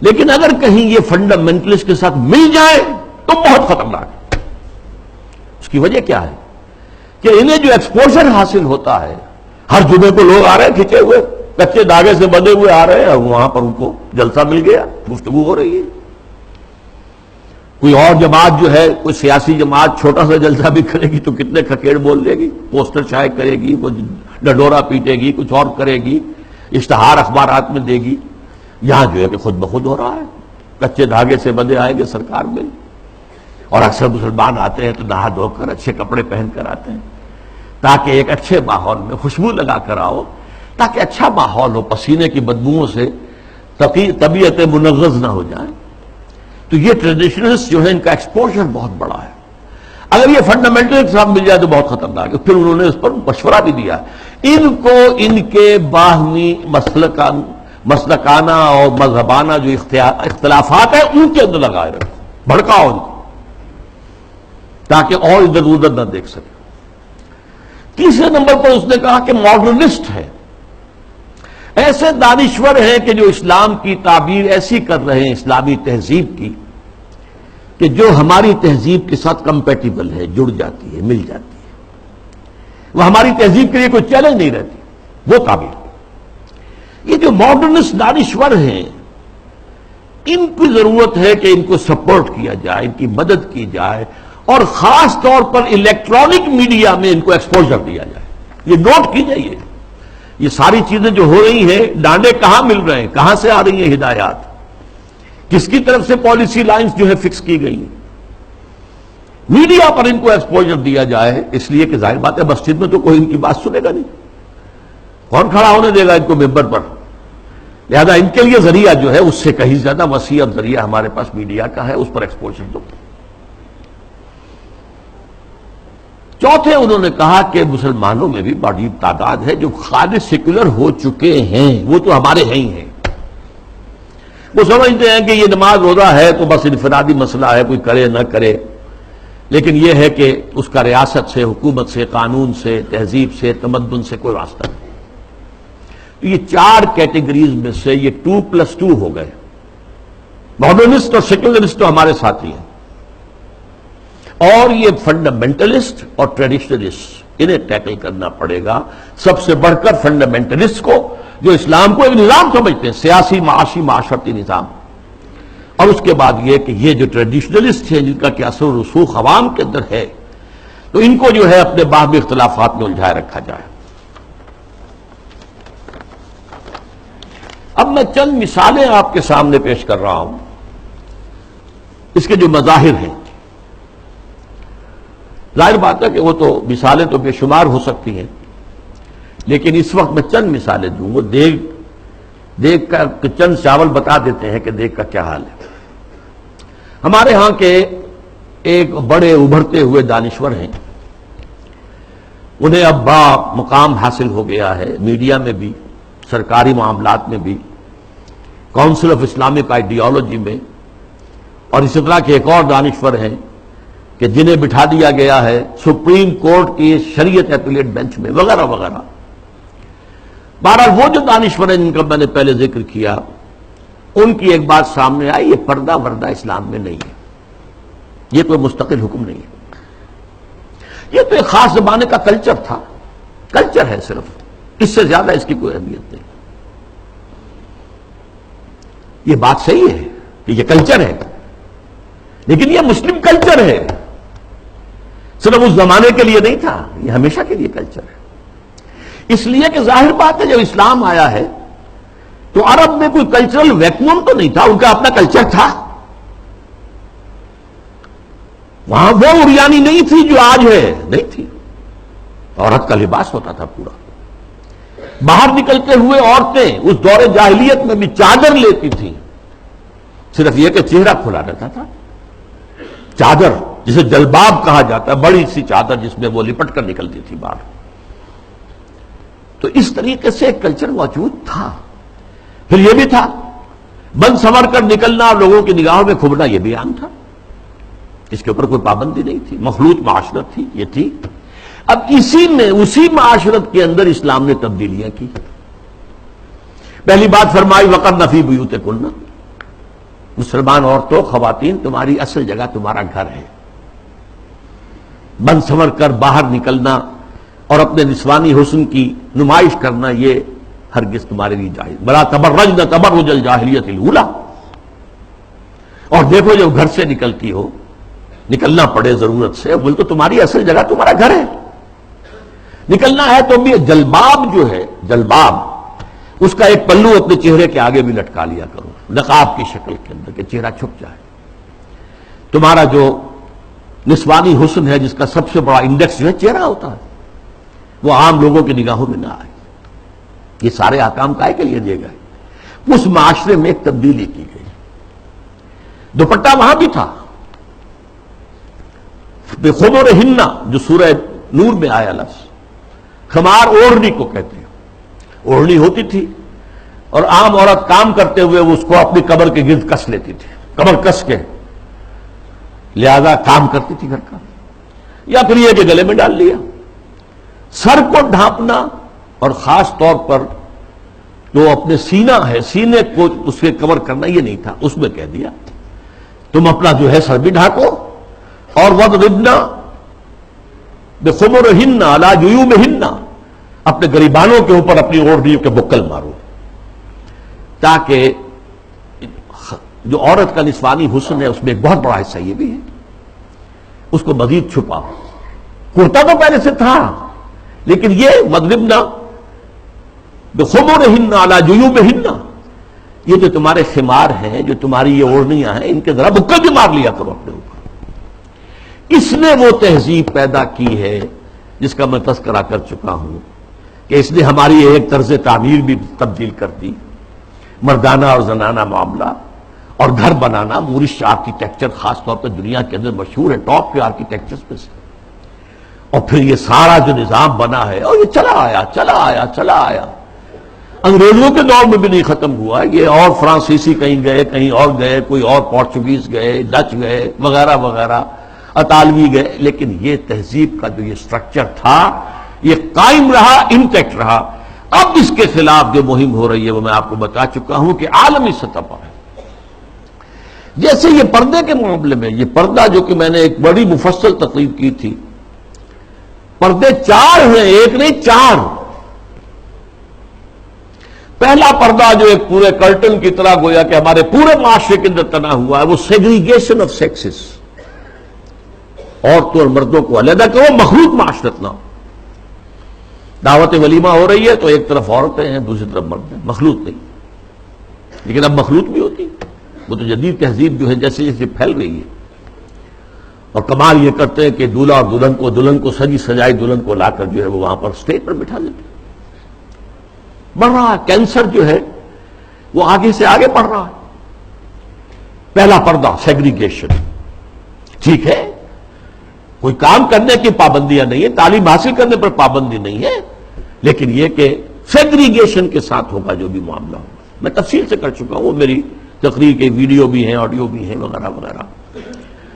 لیکن اگر کہیں یہ فنڈامنٹلسٹ کے ساتھ مل جائے تو بہت خطرناک ہے۔ اس کی وجہ کیا ہے کہ انہیں جو ایکسپوژر حاصل ہوتا ہے، ہر جمعے کو لوگ آ رہے ہیں کھچے ہوئے، کچے دھاگے سے بندھے ہوئے آ رہے ہیں، اور وہاں پر ان کو جلسہ مل گیا، گفتگو ہو رہی ہے۔ کوئی اور جماعت جو ہے، کوئی سیاسی جماعت چھوٹا سا جلسہ بھی کرے گی تو کتنے کھکیڑ بول دے گی، پوسٹر شائع کرے گی، کوئی ڈڈورا پیٹے گی، کچھ اور کرے گی، اشتہار اخبارات میں دے گی۔ یہاں جو ہے کہ خود بخود ہو رہا ہے، کچے دھاگے سے بندھے آئیں گے سرکار میں، اور اکثر مسلمان آتے ہیں تو نہا دھو کر اچھے کپڑے پہن کر آتے ہیں تاکہ ایک اچھے ماحول میں خوشبو لگا کر آؤ، تاکہ اچھا ماحول ہو، پسینے کی بدبوؤں سے طبیعت منغص نہ ہو جائے۔ تو یہ ٹریڈیشنلسٹ جو ہے، ان کا ایکسپوژر بہت بڑا ہے۔ اگر یہ فنڈامنٹل کے ساتھ مل جائے تو بہت خطرناک ہے۔ پھر انہوں نے اس پر مشورہ بھی دیا، ان کو ان کے باہمی مسلکانہ اور مذہبانہ جو اختلافات ہیں ان کے اندر لگائے رکھو، بھڑکاؤ ان کو تاکہ اور ادھر ادھر نہ دیکھ سکے۔ تیسرے نمبر پر اس نے کہا کہ ماڈرنسٹ ہے، ایسے دانشور ہیں کہ جو اسلام کی تعبیر ایسی کر رہے ہیں اسلامی تہذیب کی کہ جو ہماری تہذیب کے ساتھ کمپیٹیبل ہے، جڑ جاتی ہے، مل جاتی ہے، وہ ہماری تہذیب کے لیے کوئی چیلنج نہیں رہتی، وہ تعبیر۔ یہ جو ماڈرنسٹ دانشور ہیں، ان کی ضرورت ہے کہ ان کو سپورٹ کیا جائے، ان کی مدد کی جائے، اور خاص طور پر الیکٹرانک میڈیا میں ان کو ایکسپوژر دیا جائے۔ یہ نوٹ کیجئے، یہ ساری چیزیں جو ہو رہی ہیں، ڈانڈے کہاں مل رہے ہیں، کہاں سے آ رہی ہیں ہدایات، کس کی طرف سے پالیسی لائنز جو ہے فکس کی گئی ہیں، میڈیا پر ان کو ایکسپوژر دیا جائے، اس لیے کہ ظاہر بات ہے مسجد میں تو کوئی ان کی بات سنے گا نہیں، کون کھڑا ہونے دے گا ان کو ممبر پر، لہذا ان کے لیے ذریعہ جو ہے اس سے کہیں زیادہ وسیع ذریعہ ہمارے پاس میڈیا کا ہے، اس پر ایکسپوژر دو۔ چوتھے انہوں نے کہا کہ مسلمانوں میں بھی بڑی تعداد ہے جو خالص سیکولر ہو چکے ہیں، وہ تو ہمارے ہیں ہی ہیں، وہ سمجھتے ہیں کہ یہ نماز روزہ ہے تو بس انفرادی مسئلہ ہے، کوئی کرے نہ کرے، لیکن یہ ہے کہ اس کا ریاست سے، حکومت سے، قانون سے، تہذیب سے، تمدن سے کوئی راستہ نہیں۔ یہ چار کیٹیگریز میں سے یہ 2+2 ہو گئے، ماڈرنسٹ اور سیکولرسٹ تو ہمارے ساتھی ہیں، اور یہ فنڈامنٹلسٹ اور ٹریڈیشنلسٹ، انہیں ٹیکل کرنا پڑے گا، سب سے بڑھ کر فنڈامنٹلسٹ کو جو اسلام کو ایک نظام سمجھتے ہیں، سیاسی، معاشی، معاشرتی نظام، اور اس کے بعد یہ کہ یہ جو ٹریڈیشنلسٹ ہیں جن کا کہ اثر و رسوخ عوام کے اندر ہے، تو ان کو جو ہے اپنے باہمی اختلافات میں الجھائے رکھا جائے۔ اب میں چند مثالیں آپ کے سامنے پیش کر رہا ہوں، اس کے جو مظاہر ہیں۔ ظاہر بات ہے کہ وہ تو مثالیں تو بے شمار ہو سکتی ہیں، لیکن اس وقت میں چند مثالیں دوں گا۔ دیگ کا چند چاول بتا دیتے ہیں کہ دیگ کا کیا حال ہے۔ ہمارے ہاں کے ایک بڑے ابھرتے ہوئے دانشور ہیں، انہیں اب با مقام حاصل ہو گیا ہے، میڈیا میں بھی، سرکاری معاملات میں بھی، کونسل آف اسلامک آئیڈیالوجی میں، اور اسی طرح کے ایک اور دانشور ہیں کہ جنہیں بٹھا دیا گیا ہے سپریم کورٹ کی شریعت اپیلیٹ بینچ میں، وغیرہ وغیرہ۔ بہرحال وہ جو دانشور ہیں جن کا میں نے پہلے ذکر کیا، ان کی ایک بات سامنے آئی، یہ پردہ وردہ اسلام میں نہیں ہے، یہ کوئی مستقل حکم نہیں ہے، یہ تو ایک خاص زمانے کا کلچر تھا، کلچر ہے صرف، اس سے زیادہ اس کی کوئی اہمیت نہیں۔ یہ بات صحیح ہے کہ یہ کلچر ہے، لیکن یہ مسلم کلچر ہے، صرف اس زمانے کے لیے نہیں تھا، یہ ہمیشہ کے لیے کلچر ہے۔ اس لیے کہ ظاہر بات ہے جب اسلام آیا ہے تو عرب میں کوئی کلچرل ویکیوم تو نہیں تھا، ان کا اپنا کلچر تھا۔ وہاں وہ عریانی نہیں تھی جو آج ہے، نہیں تھی۔ عورت کا لباس ہوتا تھا پورا۔ باہر نکلتے ہوئے عورتیں اس دور جاہلیت میں بھی چادر لیتی تھیں، صرف یہ کہ چہرہ کھلا رہتا تھا۔ چادر جسے جلباب کہا جاتا ہے، بڑی سی چادر جس میں وہ لپٹ کر نکلتی تھی باہر۔ تو اس طریقے سے ایک کلچر موجود تھا۔ پھر یہ بھی تھا بند سنور کر نکلنا اور لوگوں کی نگاہوں میں کھبنا، یہ بھی عام تھا، اس کے اوپر کوئی پابندی نہیں تھی، مخلوط معاشرت تھی، یہ تھی۔ اب اسی معاشرت کے اندر اسلام نے تبدیلیاں کی۔ پہلی بات فرمائی وقرن فی بیوتکن، مسلمان عورتوں خواتین تمہاری اصل جگہ تمہارا گھر ہے۔ بند سنور کر باہر نکلنا اور اپنے نسوانی حسن کی نمائش کرنا یہ ہرگز تمہارے لیے جائز۔ بلا تبرجن تبرج الجاہلیت الاولی، اور دیکھو جب گھر سے نکلتی ہو، نکلنا پڑے ضرورت سے، بول تو تمہاری اصل جگہ تمہارا گھر ہے۔ نکلنا ہے تو بھی جلباب جو ہے، جلباب اس کا ایک پلو اپنے چہرے کے آگے بھی لٹکا لیا کرو، نقاب کی شکل کے اندر، کہ چہرہ چھپ جائے۔ تمہارا جو نسوانی حسن ہے جس کا سب سے بڑا انڈیکس جو ہے چہرہ ہوتا ہے، وہ عام لوگوں کی نگاہوں میں نہ آئے۔ یہ سارے احکام کائے کے لیے دیے گئے۔ اس معاشرے میں ایک تبدیلی کی گئی۔ دوپٹہ وہاں بھی تھا، بِخُمُرِهِنَّ جو سورہ نور میں آیا لفظ، خمار اوڑھنی کو کہتے ہیں، اوڑھنی ہوتی تھی اور عام عورت کام کرتے ہوئے اس کو اپنی کمر کے گرد کس لیتی تھی، کمر کس کے، لہذا کام کرتی تھی گھر کا، یا پھر یہ کہ گلے میں ڈال لیا۔ سر کو ڈھانپنا اور خاص طور پر جو اپنے سینہ ہے، سینے کو اس کے کور کرنا یہ نہیں تھا، اس میں کہہ دیا تم اپنا جو ہے سر بھی ڈھانکو، اور وَضْرِبْنَ بِخُمُرِهِنَّ عَلَى جُيُوبِهِنَّ، اپنے گریبانوں کے اوپر اپنی اوڑھنیوں کے بکل مارو، تاکہ جو عورت کا نسوانی حسن ہے اس میں ایک بہت بڑا حصہ یہ بھی ہے، اس کو مزید چھپاؤ۔ کرتا تو پہلے سے تھا، لیکن یہ وَضْرِبْنَ بِخُمُرِهِنَّ عَلَى جُيُوبِهِنَّ، یہ جو تمہارے خمار ہیں، جو تمہاری یہ اوڑھنیاں ہیں، ان کے ذرا بکل بھی مار لیا کرو اپنے اوپر۔ اس نے وہ تہذیب پیدا کی ہے جس کا میں تذکرہ کر چکا ہوں کہ اس نے ہماری ایک طرز تعمیر بھی تبدیل کر دی، مردانہ اور زنانہ معاملہ، اور گھر بنانا، مورش آرکیٹیکچر خاص طور پہ دنیا کے اندر مشہور ہے، ٹاپ کے آرکیٹیکچرز میں سے، اور پھر یہ سارا جو نظام بنا ہے اور یہ چلا آیا، انگریزوں کے دور میں بھی نہیں ختم ہوا یہ، اور فرانسیسی کہیں گئے، کہیں اور گئے، کوئی اور پورچوگیز گئے، ڈچ گئے، وغیرہ وغیرہ، اطالوی گئے، لیکن یہ تہذیب کا جو یہ سٹرکچر تھا یہ قائم رہا، انٹیکٹ رہا۔ اب اس کے خلاف جو مہم ہو رہی ہے وہ میں آپ کو بتا چکا ہوں کہ عالمی سطح پر ہے۔ جیسے یہ پردے کے معاملے میں، یہ پردہ جو کہ میں نے ایک بڑی مفصل تقریر کی تھی، پردے 4 ہیں، ایک نہیں 4۔ پہلا پردہ جو ایک پورے کرٹن کی طرح گویا کہ ہمارے پورے معاشرے کے اندر تنا ہوا ہے، وہ سیگریگیشن آف سیکسز، عورتوں اور مردوں کو علیحدہ کرو، مخلوط معاشرت نہ ہو۔ دعوت ولیمہ ہو رہی ہے تو ایک طرف عورتیں ہیں، دوسری طرف مرد ہیں، مخلوط نہیں۔ لیکن اب مخلوط بھی ہوتی ہے، وہ تو جدید تہذیب جو ہے جیسے جیسے پھیل رہی ہے، اور کمال یہ کرتے ہیں کہ دولہا اور دلہن کو سجی سجائی دلہن کو لا کر جو ہے وہ وہاں پر اسٹیج پر بٹھا دیتے ہیں۔ بڑھ رہا ہے کینسر جو ہے وہ آگے سے آگے بڑھ رہا ہے۔ پہلا پردہ سیگریگیشن، ٹھیک ہے، کوئی کام کرنے کی پابندیاں نہیں ہے، تعلیم حاصل کرنے پر پابندی نہیں ہے، لیکن یہ کہ سیگریگیشن کے ساتھ ہوگا جو بھی معاملہ ہوگا۔ میں تفصیل سے کر چکا ہوں، میری تقریر کے ویڈیو بھی ہیں، آڈیو بھی ہیں، وغیرہ وغیرہ،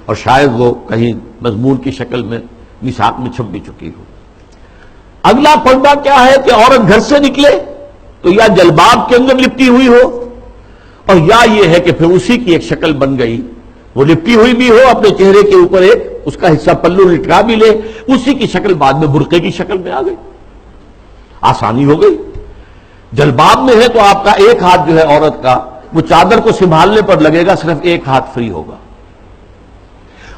اور شاید وہ کہیں مضمون کی شکل میں میثاق میں چھپ بھی چکی ہو۔ اگلا پردہ کیا ہے کہ عورت گھر سے نکلے تو یا جلباب کے اندر لپٹی ہوئی ہو، اور یا یہ ہے کہ پھر اسی کی ایک شکل بن گئی، وہ لپٹی ہوئی بھی ہو، اپنے چہرے کے اوپر ایک اس کا حصہ پلو لٹکا بھی لے، اسی کی شکل بعد میں برقعے کی شکل میں آ گئی، آسانی ہو گئی۔ جلباب میں ہے تو آپ کا ایک ہاتھ جو ہے عورت کا وہ چادر کو سنبھالنے پر لگے گا، صرف ایک ہاتھ فری ہوگا،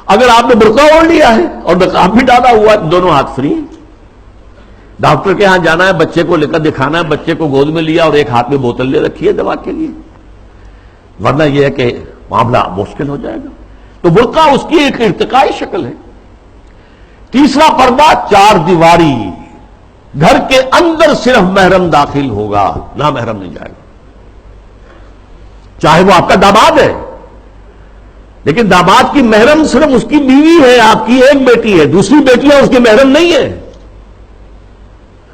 اگر آپ نے برقع اوڑھ لیا ہے اور نقاب بھی ڈالا ہوا ہے، دونوں ہاتھ فری ہیں. ڈاکٹر کے ہاں جانا ہے، بچے کو لے کر دکھانا ہے، بچے کو گود میں لیا اور ایک ہاتھ میں بوتل لے رکھی ہے دوا کے لیے، ورنہ یہ ہے کہ معاملہ مشکل ہو جائے گا. تو برقع اس کی ایک ارتقائی شکل ہے. تیسرا پردہ چار دیواری، گھر کے اندر صرف محرم داخل ہوگا، نہ محرم نہیں جائے گا، چاہے وہ آپ کا داماد ہے. لیکن داماد کی محرم صرف اس کی بیوی ہے، آپ کی ایک بیٹی ہے، دوسری بیٹیاں اس کی محرم نہیں ہے.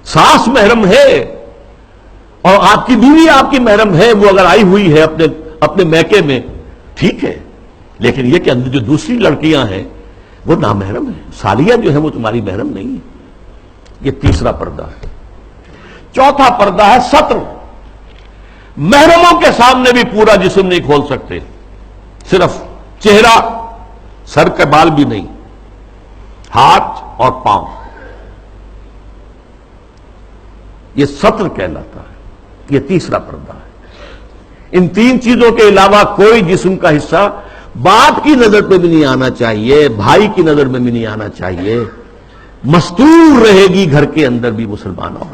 ساس محرم ہے اور آپ کی بیوی آپ کی محرم ہے، وہ اگر آئی ہوئی ہے اپنے میکے میں ٹھیک ہے، لیکن یہ کہ اندر جو دوسری لڑکیاں ہیں وہ نامحرم ہیں، سالیہ جو ہے وہ تمہاری محرم نہیں ہے. یہ تیسرا پردہ ہے. چوتھا پردہ ہے ستر. محرموں کے سامنے بھی پورا جسم نہیں کھول سکتے، صرف چہرہ، سر کے بال بھی نہیں، ہاتھ اور پاؤں. یہ ستر کہلاتا ہے. یہ تیسرا پردہ ہے. ان تین چیزوں کے علاوہ کوئی جسم کا حصہ باپ کی نظر پہ بھی نہیں آنا چاہیے، بھائی کی نظر میں بھی نہیں آنا چاہیے. مستور رہے گی گھر کے اندر بھی مسلمانوں.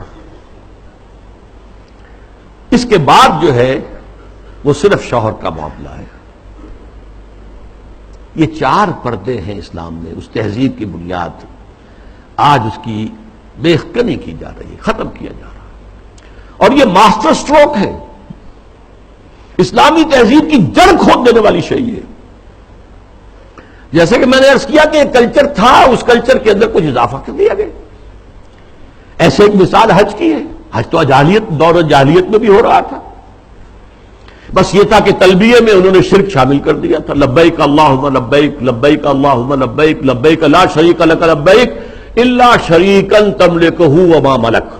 اس کے بعد جو ہے وہ صرف شوہر کا معاملہ ہے. یہ چار پردے ہیں اسلام میں. اس تہذیب کی بنیاد آج اس کی بے کنی کی جا رہی ہے، ختم کیا جا رہا ہے، اور یہ ماسٹر سٹروک ہے. اسلامی تہذیب کی جڑ کھود دینے والی شے ہے. جیسے کہ میں نے عرض کیا کہ ایک کلچر تھا، اس کلچر کے اندر کچھ اضافہ کر دیا گیا. ایسے ایک مثال حج کی ہے. حج تو دور جاہلیت میں بھی ہو رہا تھا، بس یہ تھا کہ تلبیہ میں انہوں نے شرک شامل کر دیا تھا. لبیک اللہم لبیک، لبیک اللہم لبیک، لبیک لا شریک لک لبیک الا شریکا تملکہ وما ملک.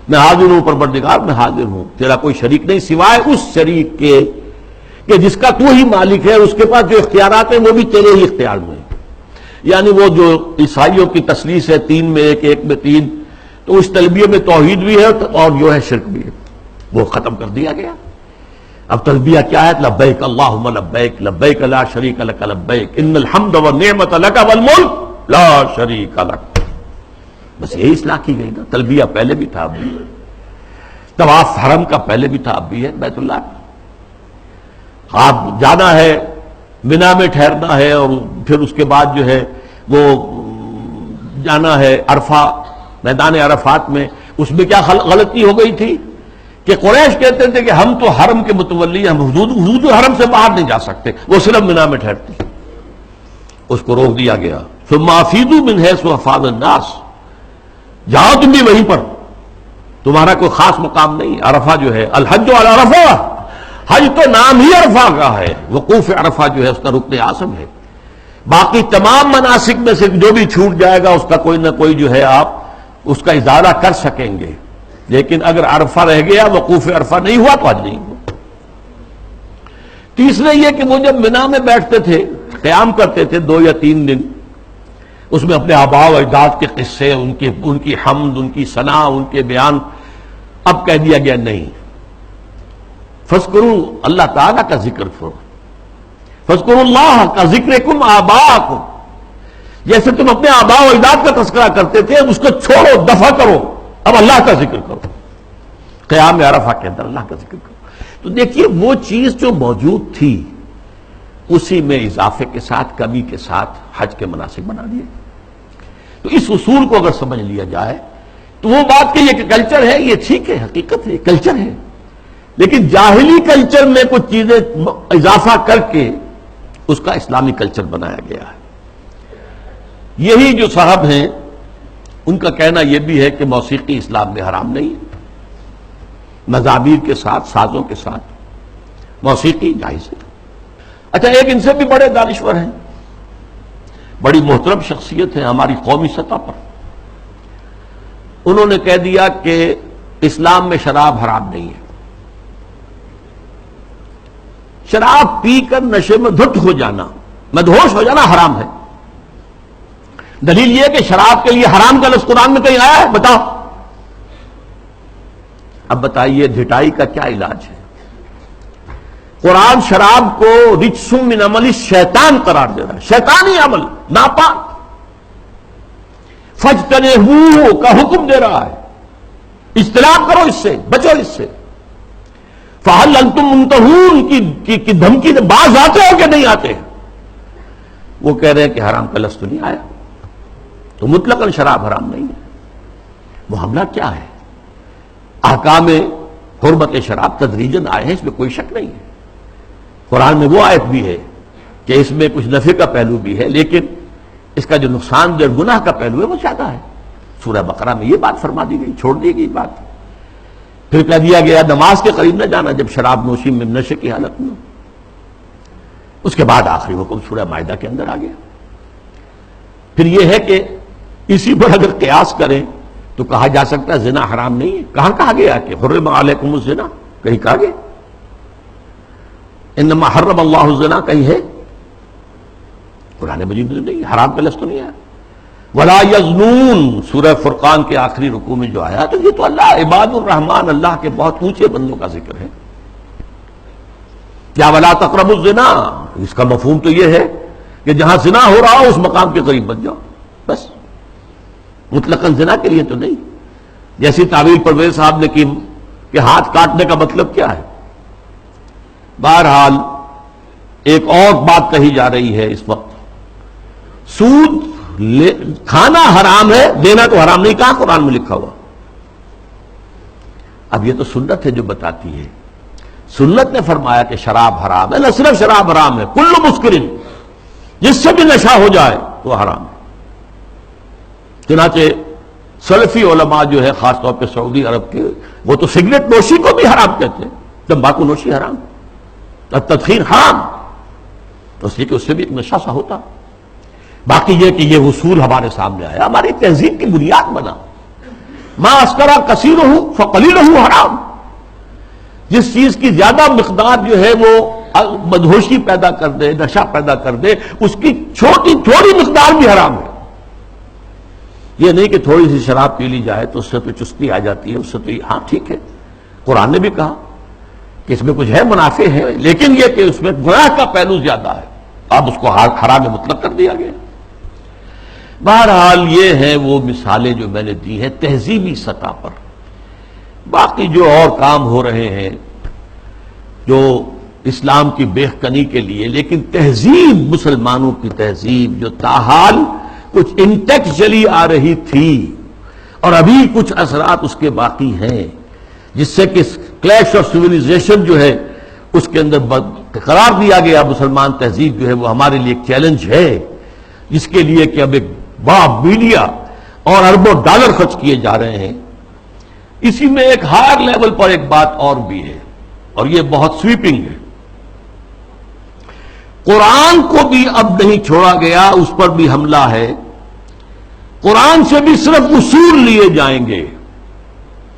میں حاضر ہوں پروردگار، میں حاضر ہوں، تیرا کوئی شریک نہیں سوائے اس شریک کے کہ جس کا تو ہی مالک ہے. اس کے پاس جو اختیارات ہیں وہ بھی تیرے ہی اختیار میں ہیں. یعنی وہ جو عیسائیوں کی تثلیث ہے، تین میں ایک، ایک میں تین، تو اس تلبیہ میں توحید بھی ہے اور جو ہے شرک بھی ہے، وہ ختم کر دیا گیا. اب تلبیہ کیا ہے؟ لبیک اللہم لبیک، لبیک لا شریک لک لبیک، ان الحمد والنعمت لک والملک لا شریک لک. بس یہی اصلاح کی گئی نا. تلبیہ پہلے بھی تھا، اب بھی. طواف حرم کا پہلے بھی تھا، اب بھی ہے. بیت اللہ آپ جانا ہے، منا میں ٹھہرنا ہے، اور پھر اس کے بعد جو ہے وہ جانا ہے عرفہ، میدان عرفات میں. اس میں کیا غلطی ہو گئی تھی کہ قریش کہتے تھے کہ ہم تو حرم کے متولی، ہم حدود حرم سے باہر نہیں جا سکتے، وہ صرف منا میں ٹھہرتے. اس کو روک دیا گیا. ثم افیضوا من حیث افاض الناس، جاؤ تم بھی وہیں پر، تمہارا کوئی خاص مقام نہیں. عرفہ جو ہے الحج علی عرفہ، حج تو نام ہی عرفہ کا ہے. وقوف عرفہ جو ہے اس کا رکن اعظم ہے. باقی تمام مناسک میں سے جو بھی چھوٹ جائے گا اس کا کوئی نہ کوئی جو ہے آپ اس کا ازالہ کر سکیں گے، لیکن اگر عرفہ رہ گیا، وقوف عرفہ نہیں ہوا تو حج نہیں ہوا. تیسرے یہ کہ وہ جب منا میں بیٹھتے تھے، قیام کرتے تھے 2 یا 3 دن، اس میں اپنے آباء و اجداد کے قصے، ان کی حمد، ان کی ثنا، ان کے بیان. اب کہہ دیا گیا نہیں، فذکروا، اللہ تعالیٰ کا ذکر کرو. فذکروا اللہ کا ذکرکم آباءکم، جیسے تم اپنے آباء و اجداد کا تذکرہ کرتے تھے، اس کو چھوڑو، دفع کرو، اب اللہ کا ذکر کرو. قیام عرفہ کے اندر اللہ کا ذکر کرو. تو دیکھیے وہ چیز جو موجود تھی اسی میں اضافے کے ساتھ، کمی کے ساتھ حج کے مناسک بنا دیے. تو اس اصول کو اگر سمجھ لیا جائے تو وہ بات کہ یہ کلچر ہے، یہ ٹھیک ہے، حقیقت ہے، کلچر ہے، لیکن جاہلی کلچر میں کچھ چیزیں اضافہ کر کے اس کا اسلامی کلچر بنایا گیا ہے. یہی جو صاحب ہیں ان کا کہنا یہ بھی ہے کہ موسیقی اسلام میں حرام نہیں ہے. مزامیر کے ساتھ، سازوں کے ساتھ موسیقی جائز ہے. اچھا، ایک ان سے بھی بڑے دانشور ہیں، بڑی محترم شخصیت ہے ہماری قومی سطح پر. انہوں نے کہہ دیا کہ اسلام میں شراب حرام نہیں ہے. شراب پی کر نشے میں دھت ہو جانا، مدہوش ہو جانا حرام ہے. دلیل یہ کہ شراب کے لیے حرام کا لفظ قرآن میں کہیں آیا ہے؟ بتاؤ. اب بتائیے دھٹائی کا کیا علاج ہے؟ قرآن شراب کو رجس من عمل شیطان قرار دے رہا ہے، شیطانی عمل، ناپاک، فاجتنبوہ کا حکم دے رہا ہے، اجتناب کرو اس سے، بچو اس سے۔ فہل انتم منتہون کی دھمکی سے باز آتے ہو کہ نہیں آتے؟ وہ کہہ رہے ہیں کہ حرام کا لفظ تو نہیں آیا، تو مطلقاً شراب حرام نہیں ہے۔ وہ حملہ کیا ہے؟ احکام حرمت شراب تدریجاً آئے ہیں، اس میں کوئی شک نہیں ہے۔ قرآن میں وہ آیت بھی ہے کہ اس میں کچھ نفع کا پہلو بھی ہے، لیکن اس کا جو نقصان دہ گناہ کا پہلو ہے وہ زیادہ ہے۔ سورہ بقرہ میں یہ بات فرما دی گئی، چھوڑ دی گئی بات۔ پھر کہہ دیا گیا نماز کے قریب نہ جانا جب شراب نوشی میں نشے کی حالت میں۔ اس کے بعد آخری حکم سورہ مائدہ کے اندر آ گیا۔ پھر یہ ہے کہ اسی پر اگر قیاس کریں تو کہا جا سکتا ہے زنا حرام نہیں ہے۔ کہاں کہا گیا کہ حرم علیکم الزنا؟ کہیں کہا گیا انما حرم اللہ الزنا؟ کہیں ہے؟ قرآن مجید میں نہیں، حرام کا لفظ تو نہیں آیا۔ ولا یزنون سورہ فرقان کے آخری رکوع میں جو آیا، تو یہ تو اللہ عباد الرحمن، اللہ کے بہت اونچے بندوں کا ذکر ہے۔ کیا ولا تقربوا الزنا؟ اس کا مفہوم تو یہ ہے کہ جہاں زنا ہو رہا ہو اس مقام کے قریب بن جاؤ، بس، مطلقاً زنا کے لیے تو نہیں۔ جیسی تعویل پرویز صاحب نے کی کہ ہاتھ کاٹنے کا مطلب کیا ہے۔ بہرحال ایک اور بات کہی جا رہی ہے اس وقت، سود کھانا حرام ہے، دینا تو حرام نہیں، کہاں قرآن میں لکھا ہوا؟ اب یہ تو سنت ہے جو بتاتی ہے۔ سنت نے فرمایا کہ شراب حرام ہے، نہ صرف شراب حرام ہے، کل مسکرن، جس سے بھی نشہ ہو جائے تو حرام ہے۔ چنانچہ سلفی علماء جو ہے خاص طور پہ سعودی عرب کے، وہ تو سگریٹ نوشی کو بھی حرام کہتے ہیں، تمباکو نوشی حرام، تدخین حرام، تو اس لیے کہ اس سے بھی ایک نشہ سا ہوتا۔ باقی یہ کہ یہ اصول ہمارے سامنے آیا، ہماری تہذیب کی بنیاد بنا، ما اسکرا کثیرہ فقلیلہ حرام، جس چیز کی زیادہ مقدار جو ہے وہ مدہوشی پیدا کر دے، نشہ پیدا کر دے، اس کی تھوڑی مقدار بھی حرام ہے۔ یہ نہیں کہ تھوڑی سی شراب پی لی جائے تو اس سے تو چستی آ جاتی ہے، اس سے تو ہاں ٹھیک ہے، قرآن نے بھی کہا کہ اس میں کچھ ہے، منافع ہے، لیکن یہ کہ اس میں گناہ کا پہلو زیادہ ہے، اب اس کو حرام مطلق کر دیا گیا۔ بہرحال یہ ہیں وہ مثالیں جو میں نے دی ہیں تہذیبی سطح پر۔ باقی جو اور کام ہو رہے ہیں جو اسلام کی بہکنی کے لیے، لیکن تہذیب، مسلمانوں کی تہذیب جو تاحال کچھ انٹیکٹ چلی آ رہی تھی اور ابھی کچھ اثرات اس کے باقی ہیں، جس سے کہ کلیش آف سویلائزیشن جو ہے اس کے اندر قرار دیا گیا مسلمان تہذیب جو ہے وہ ہمارے لیے ایک چیلنج ہے، جس کے لیے کہ اب ایک بڑا میڈیا اور اربوں ڈالر خرچ کیے جا رہے ہیں۔ اسی میں ایک ہائر لیول پر ایک بات اور بھی ہے، اور یہ بہت سویپنگ ہے۔ قرآن کو بھی اب نہیں چھوڑا گیا، اس پر بھی حملہ ہے۔ قرآن سے بھی صرف اصول لیے جائیں گے،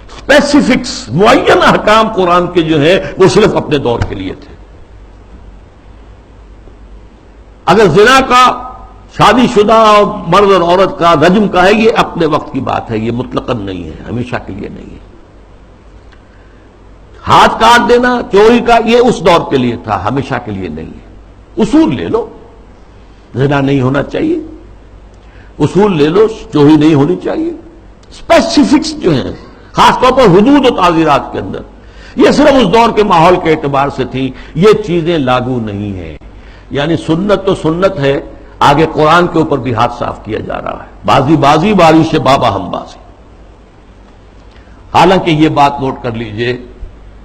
اسپیسیفکس، معین احکام قرآن کے جو ہیں وہ صرف اپنے دور کے لیے تھے۔ اگر زنا کا، شادی شدہ مرد اور عورت کا، رجم کا ہے، یہ اپنے وقت کی بات ہے، یہ مطلقاً نہیں ہے، ہمیشہ کے لیے نہیں ہے۔ ہاتھ کاٹ دینا، چوری کا، یہ اس دور کے لیے تھا، ہمیشہ کے لیے نہیں ہے۔ اصول لے لو، زنا نہیں ہونا چاہیے، اصول لے لو، چوری نہیں ہونی چاہیے۔ اسپیسیفکس جو ہیں خاص طور پر حدود و تعزیرات کے اندر، یہ صرف اس دور کے ماحول کے اعتبار سے تھی، یہ چیزیں لاگو نہیں ہیں۔ یعنی سنت تو سنت ہے، آگے قرآن کے اوپر بھی ہاتھ صاف کیا جا رہا ہے، بازی بازی باری سے بابا ہم بازی۔ حالانکہ یہ بات نوٹ کر لیجئے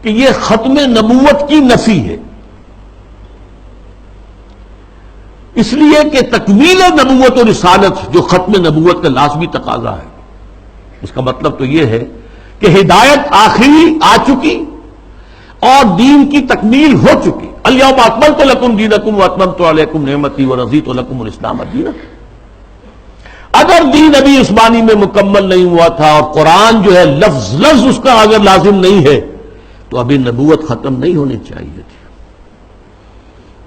کہ یہ ختم نبوت کی نفی ہے، اس لیے کہ تکمیل نبوت و رسالت جو ختم نبوت کا لازمی تقاضا ہے، اس کا مطلب تو یہ ہے کہ ہدایت آخری آ چکی اور دین کی تکمیل ہو چکی۔ الیوم اکملت لکم دینکم واتممت علیکم نعمتی ورضیت لکم الاسلام دینا۔ اگر دین ابھی عثمانی میں مکمل نہیں ہوا تھا اور قرآن جو ہے لفظ لفظ اس کا اگر لازم نہیں ہے تو ابھی نبوت ختم نہیں ہونی چاہیے تھی،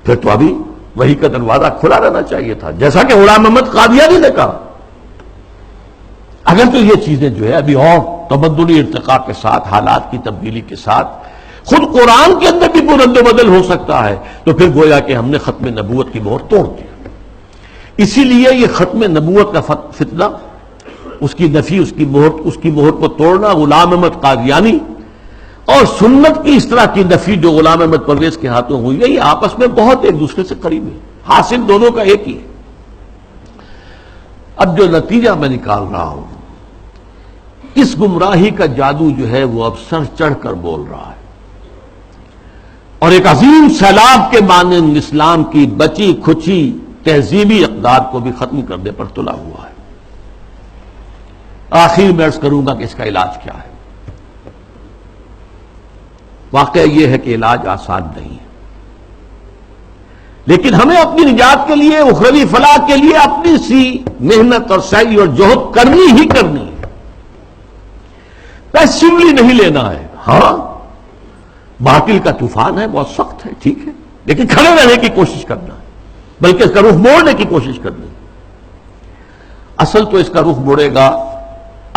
پھر تو ابھی وحی کا دروازہ کھلا رہنا چاہیے تھا، جیسا کہ غلام محمد قادیانی نے کہا۔ اگر تو یہ چیزیں جو ہے ابھی اور تمدنی ارتقاء کے ساتھ، حالات کی تبدیلی کے ساتھ خود قرآن کے اندر بھی کوئی رد و بدل ہو سکتا ہے، تو پھر گویا کہ ہم نے ختم نبوت کی مہر توڑ دی۔ اسی لیے یہ ختم نبوت کا فتنہ، اس کی نفی، اس کی مہر کو توڑنا غلام احمد قادیانی اور سنت کی اس طرح کی نفی جو غلام احمد پرویز کے ہاتھوں ہوئی ہے، یہ آپس میں بہت ایک دوسرے سے قریب ہے، حاصل دونوں کا ایک ہی ہے۔ اب جو نتیجہ میں نکال رہا ہوں، اس گمراہی کا جادو جو ہے وہ اب سر چڑھ کر بول رہا ہے، اور ایک عظیم سیلاب کے مانند اسلام کی بچی کھچی تہذیبی اقدار کو بھی ختم کرنے پر تلا ہوا ہے۔ آخر میں عرض کروں گا کہ اس کا علاج کیا ہے۔ واقعہ یہ ہے کہ علاج آسان نہیں ہے، لیکن ہمیں اپنی نجات کے لیے، اخروی فلاح کے لیے اپنی سی محنت اور سعی اور جہد کرنی ہی کرنی ہے، پیسیولی نہیں لینا ہے۔ ہاں باطل کا طوفان ہے، بہت سخت ہے، ٹھیک ہے، لیکن کھڑے رہنے کی کوشش کرنا ہے، بلکہ اس کا رخ موڑنے کی کوشش کرنی ہے۔ اصل تو اس کا رخ موڑے گا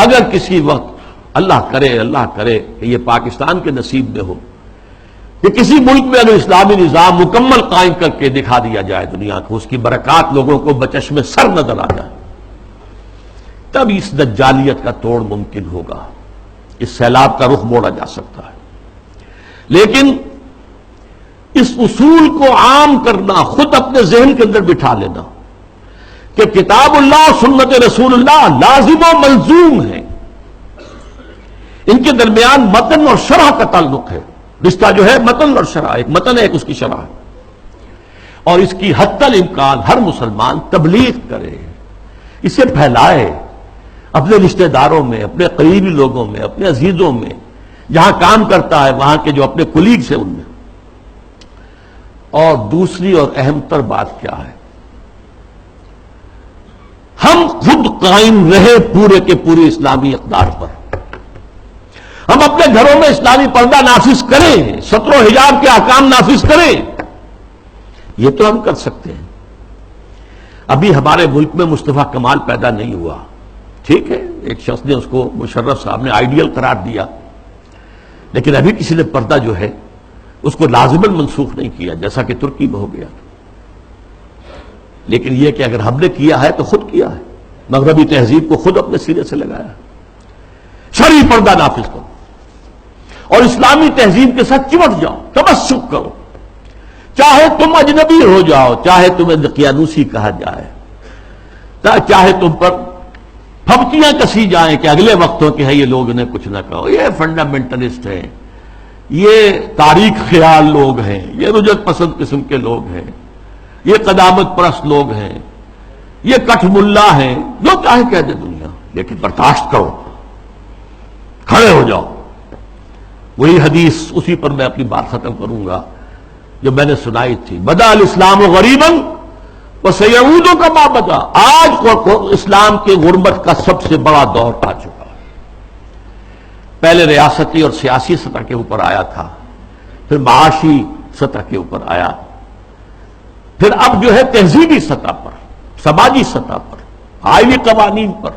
اگر کسی وقت اللہ کرے کہ یہ پاکستان کے نصیب میں ہو کہ کسی ملک میں اگر اسلامی نظام مکمل قائم کر کے دکھا دیا جائے دنیا کو، اس کی برکات لوگوں کو بچشم سر نظر آ جائے، تب اس دجالیت کا توڑ ممکن ہوگا، اس سیلاب کا رخ موڑا جا سکتا ہے۔ لیکن اس اصول کو عام کرنا، خود اپنے ذہن کے اندر بٹھا لینا کہ کتاب اللہ اور سنت رسول اللہ لازم و ملزوم ہیں، ان کے درمیان متن اور شرح کا تعلق ہے، رشتہ جو ہے متن اور شرح، ایک متن ہے ایک اس کی شرح ہے، اور اس کی حتی الامکان ہر مسلمان تبلیغ کرے، اسے پھیلائے اپنے رشتہ داروں میں، اپنے قریبی لوگوں میں، اپنے عزیزوں میں، جہاں کام کرتا ہے وہاں کے جو اپنے کولیگز ہیں ان میں۔ اور دوسری اور اہم تر بات کیا ہے، ہم خود قائم رہے پورے کے پورے اسلامی اقدار پر، ہم اپنے گھروں میں اسلامی پردہ نافذ کریں، ستر و حجاب کے احکام نافذ کریں، یہ تو ہم کر سکتے ہیں۔ ابھی ہمارے ملک میں مصطفیٰ کمال پیدا نہیں ہوا، ٹھیک ہے، ایک شخص نے اس کو مشرف صاحب نے آئیڈیل قرار دیا، لیکن ابھی کسی نے پردہ جو ہے اس کو لازماً منسوخ نہیں کیا، جیسا کہ ترکی میں ہو گیا۔ لیکن یہ کہ اگر ہم نے کیا ہے تو خود کیا ہے، مغربی تہذیب کو خود اپنے سینے سے لگایا، شرعی پردہ نافذ کرو اور اسلامی تہذیب کے ساتھ چمٹ جاؤ، تمسک کرو، چاہے تم اجنبی ہو جاؤ، چاہے تمہیں دقیانوسی کہا جائے، چاہے تم پر پھبتیاں کسی جائیں کہ اگلے وقتوں کے ہیں یہ لوگ انہیں کچھ نہ کہو، یہ فنڈامنٹلسٹ ہیں، یہ تاریخ خیال لوگ ہیں، یہ رجعت پسند قسم کے لوگ ہیں، یہ قدامت پرست لوگ ہیں، یہ کٹھ ملا ہیں، جو چاہے کہہ دے دنیا، لیکن برداشت کرو، کھڑے ہو جاؤ۔ وہی حدیث، اسی پر میں اپنی بات ختم کروں گا جو میں نے سنائی تھی، بدا الاسلام غریباً وسیعود کما بدا، آج اسلام کے غربت کا سب سے بڑا دور آ چکا ہے۔ پہلے ریاستی اور سیاسی سطح کے اوپر آیا تھا، پھر معاشی سطح کے اوپر آیا، پھر اب جو ہے تہذیبی سطح پر، سماجی سطح پر، آئینی قوانین پر،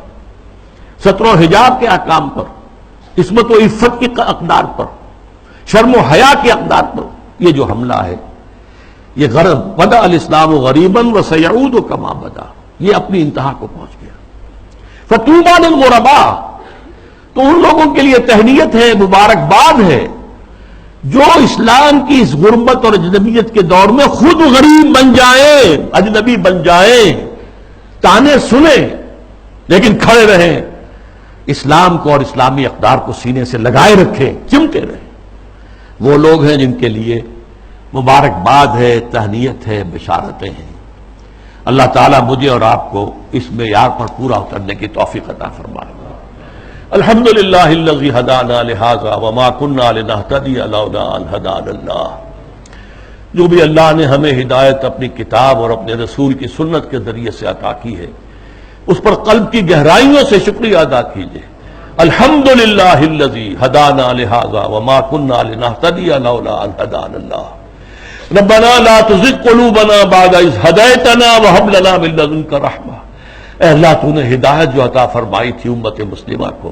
ستر و حجاب کے احکام پر، عصمت و عفت کی اقدار پر، شرم و حیا کے اقدار پر یہ جو حملہ ہے، یہ غرب بدا الاسلام غریباً وسیعود کما بدا، یہ اپنی انتہا کو پہنچ گیا۔ فطوبی للغرباء، تو ان لوگوں کے لیے تہنیت ہے، مبارکباد ہے جو اسلام کی اس غربت اور اجنبیت کے دور میں خود غریب بن جائیں، اجنبی بن جائیں، تانے سنیں لیکن کھڑے رہیں، اسلام کو اور اسلامی اقدار کو سینے سے لگائے رکھیں، چمٹے رہیں۔ وہ لوگ ہیں جن کے لیے مبارکباد ہے، تہنیت ہے، بشارتیں ہیں۔ اللہ تعالیٰ مجھے اور آپ کو اس معیار پر پورا اترنے کی توفیق عطا فرمائے۔ الحمدللہ الذی ہدانا لہذا وما کنا لنہتدی لولا ان ہدانا اللہ، جو بھی اللہ نے ہمیں ہدایت اپنی کتاب اور اپنے رسول کی سنت کے ذریعے سے عطا کی ہے، اس پر قلب کی گہرائیوں سے شکریہ ادا کیجیے۔ الحمدللہ الذی ہدانا لہذا وما کنا لنہتدی لولا ان ہدانا اللہ، ربنا لا تزغ قلوبنا بعد اذ ہدیتنا وہب لنا من لدنک رحمہ۔ اے اللہ تو نے ہدایت جو عطا فرمائی تھی امت مسلمہ کو،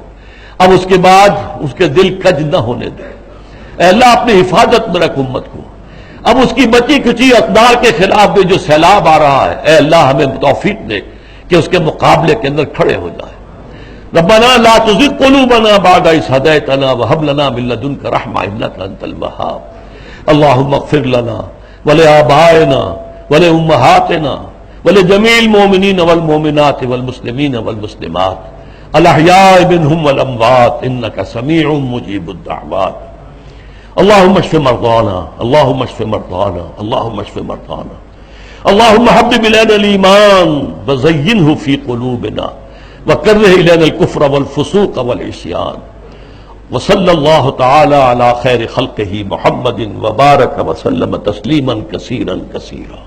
اب اس کے بعد اس کے دل کج نہ ہونے دے، اے اللہ اپنی حفاظت میں رکھ امت کو. اب اس کی بچی کچی اقدار کے خلاف بھی جو سیلاب آ رہا ہے، اے اللہ ہمیں توفیق دے کہ اس کے مقابلے کے اندر کھڑے ہو جائیں. ربنا لا تزغ قلوبنا بعد إذ هديتنا وهب لنا من لدنك رحمة إنك أنت الوهاب. اللهم اغفر لنا ولآبائنا ولأمهاتنا ولجميع المؤمنين والمؤمنات والمسلمين والمسلمات الأحياء منهم والأموات إنك سميع مجيب الدعوات. اللهم اشف مرضانا اللهم اشف مرضانا اللهم اشف مرضانا. اللهم حبب إلينا الإيمان وزينه في قلوبنا وكره إلينا الكفر والفسوق والعصيان. وصلى الله تعالى على خير خلقه محمد وبارك وسلم تسليما كثيرا كثيرا.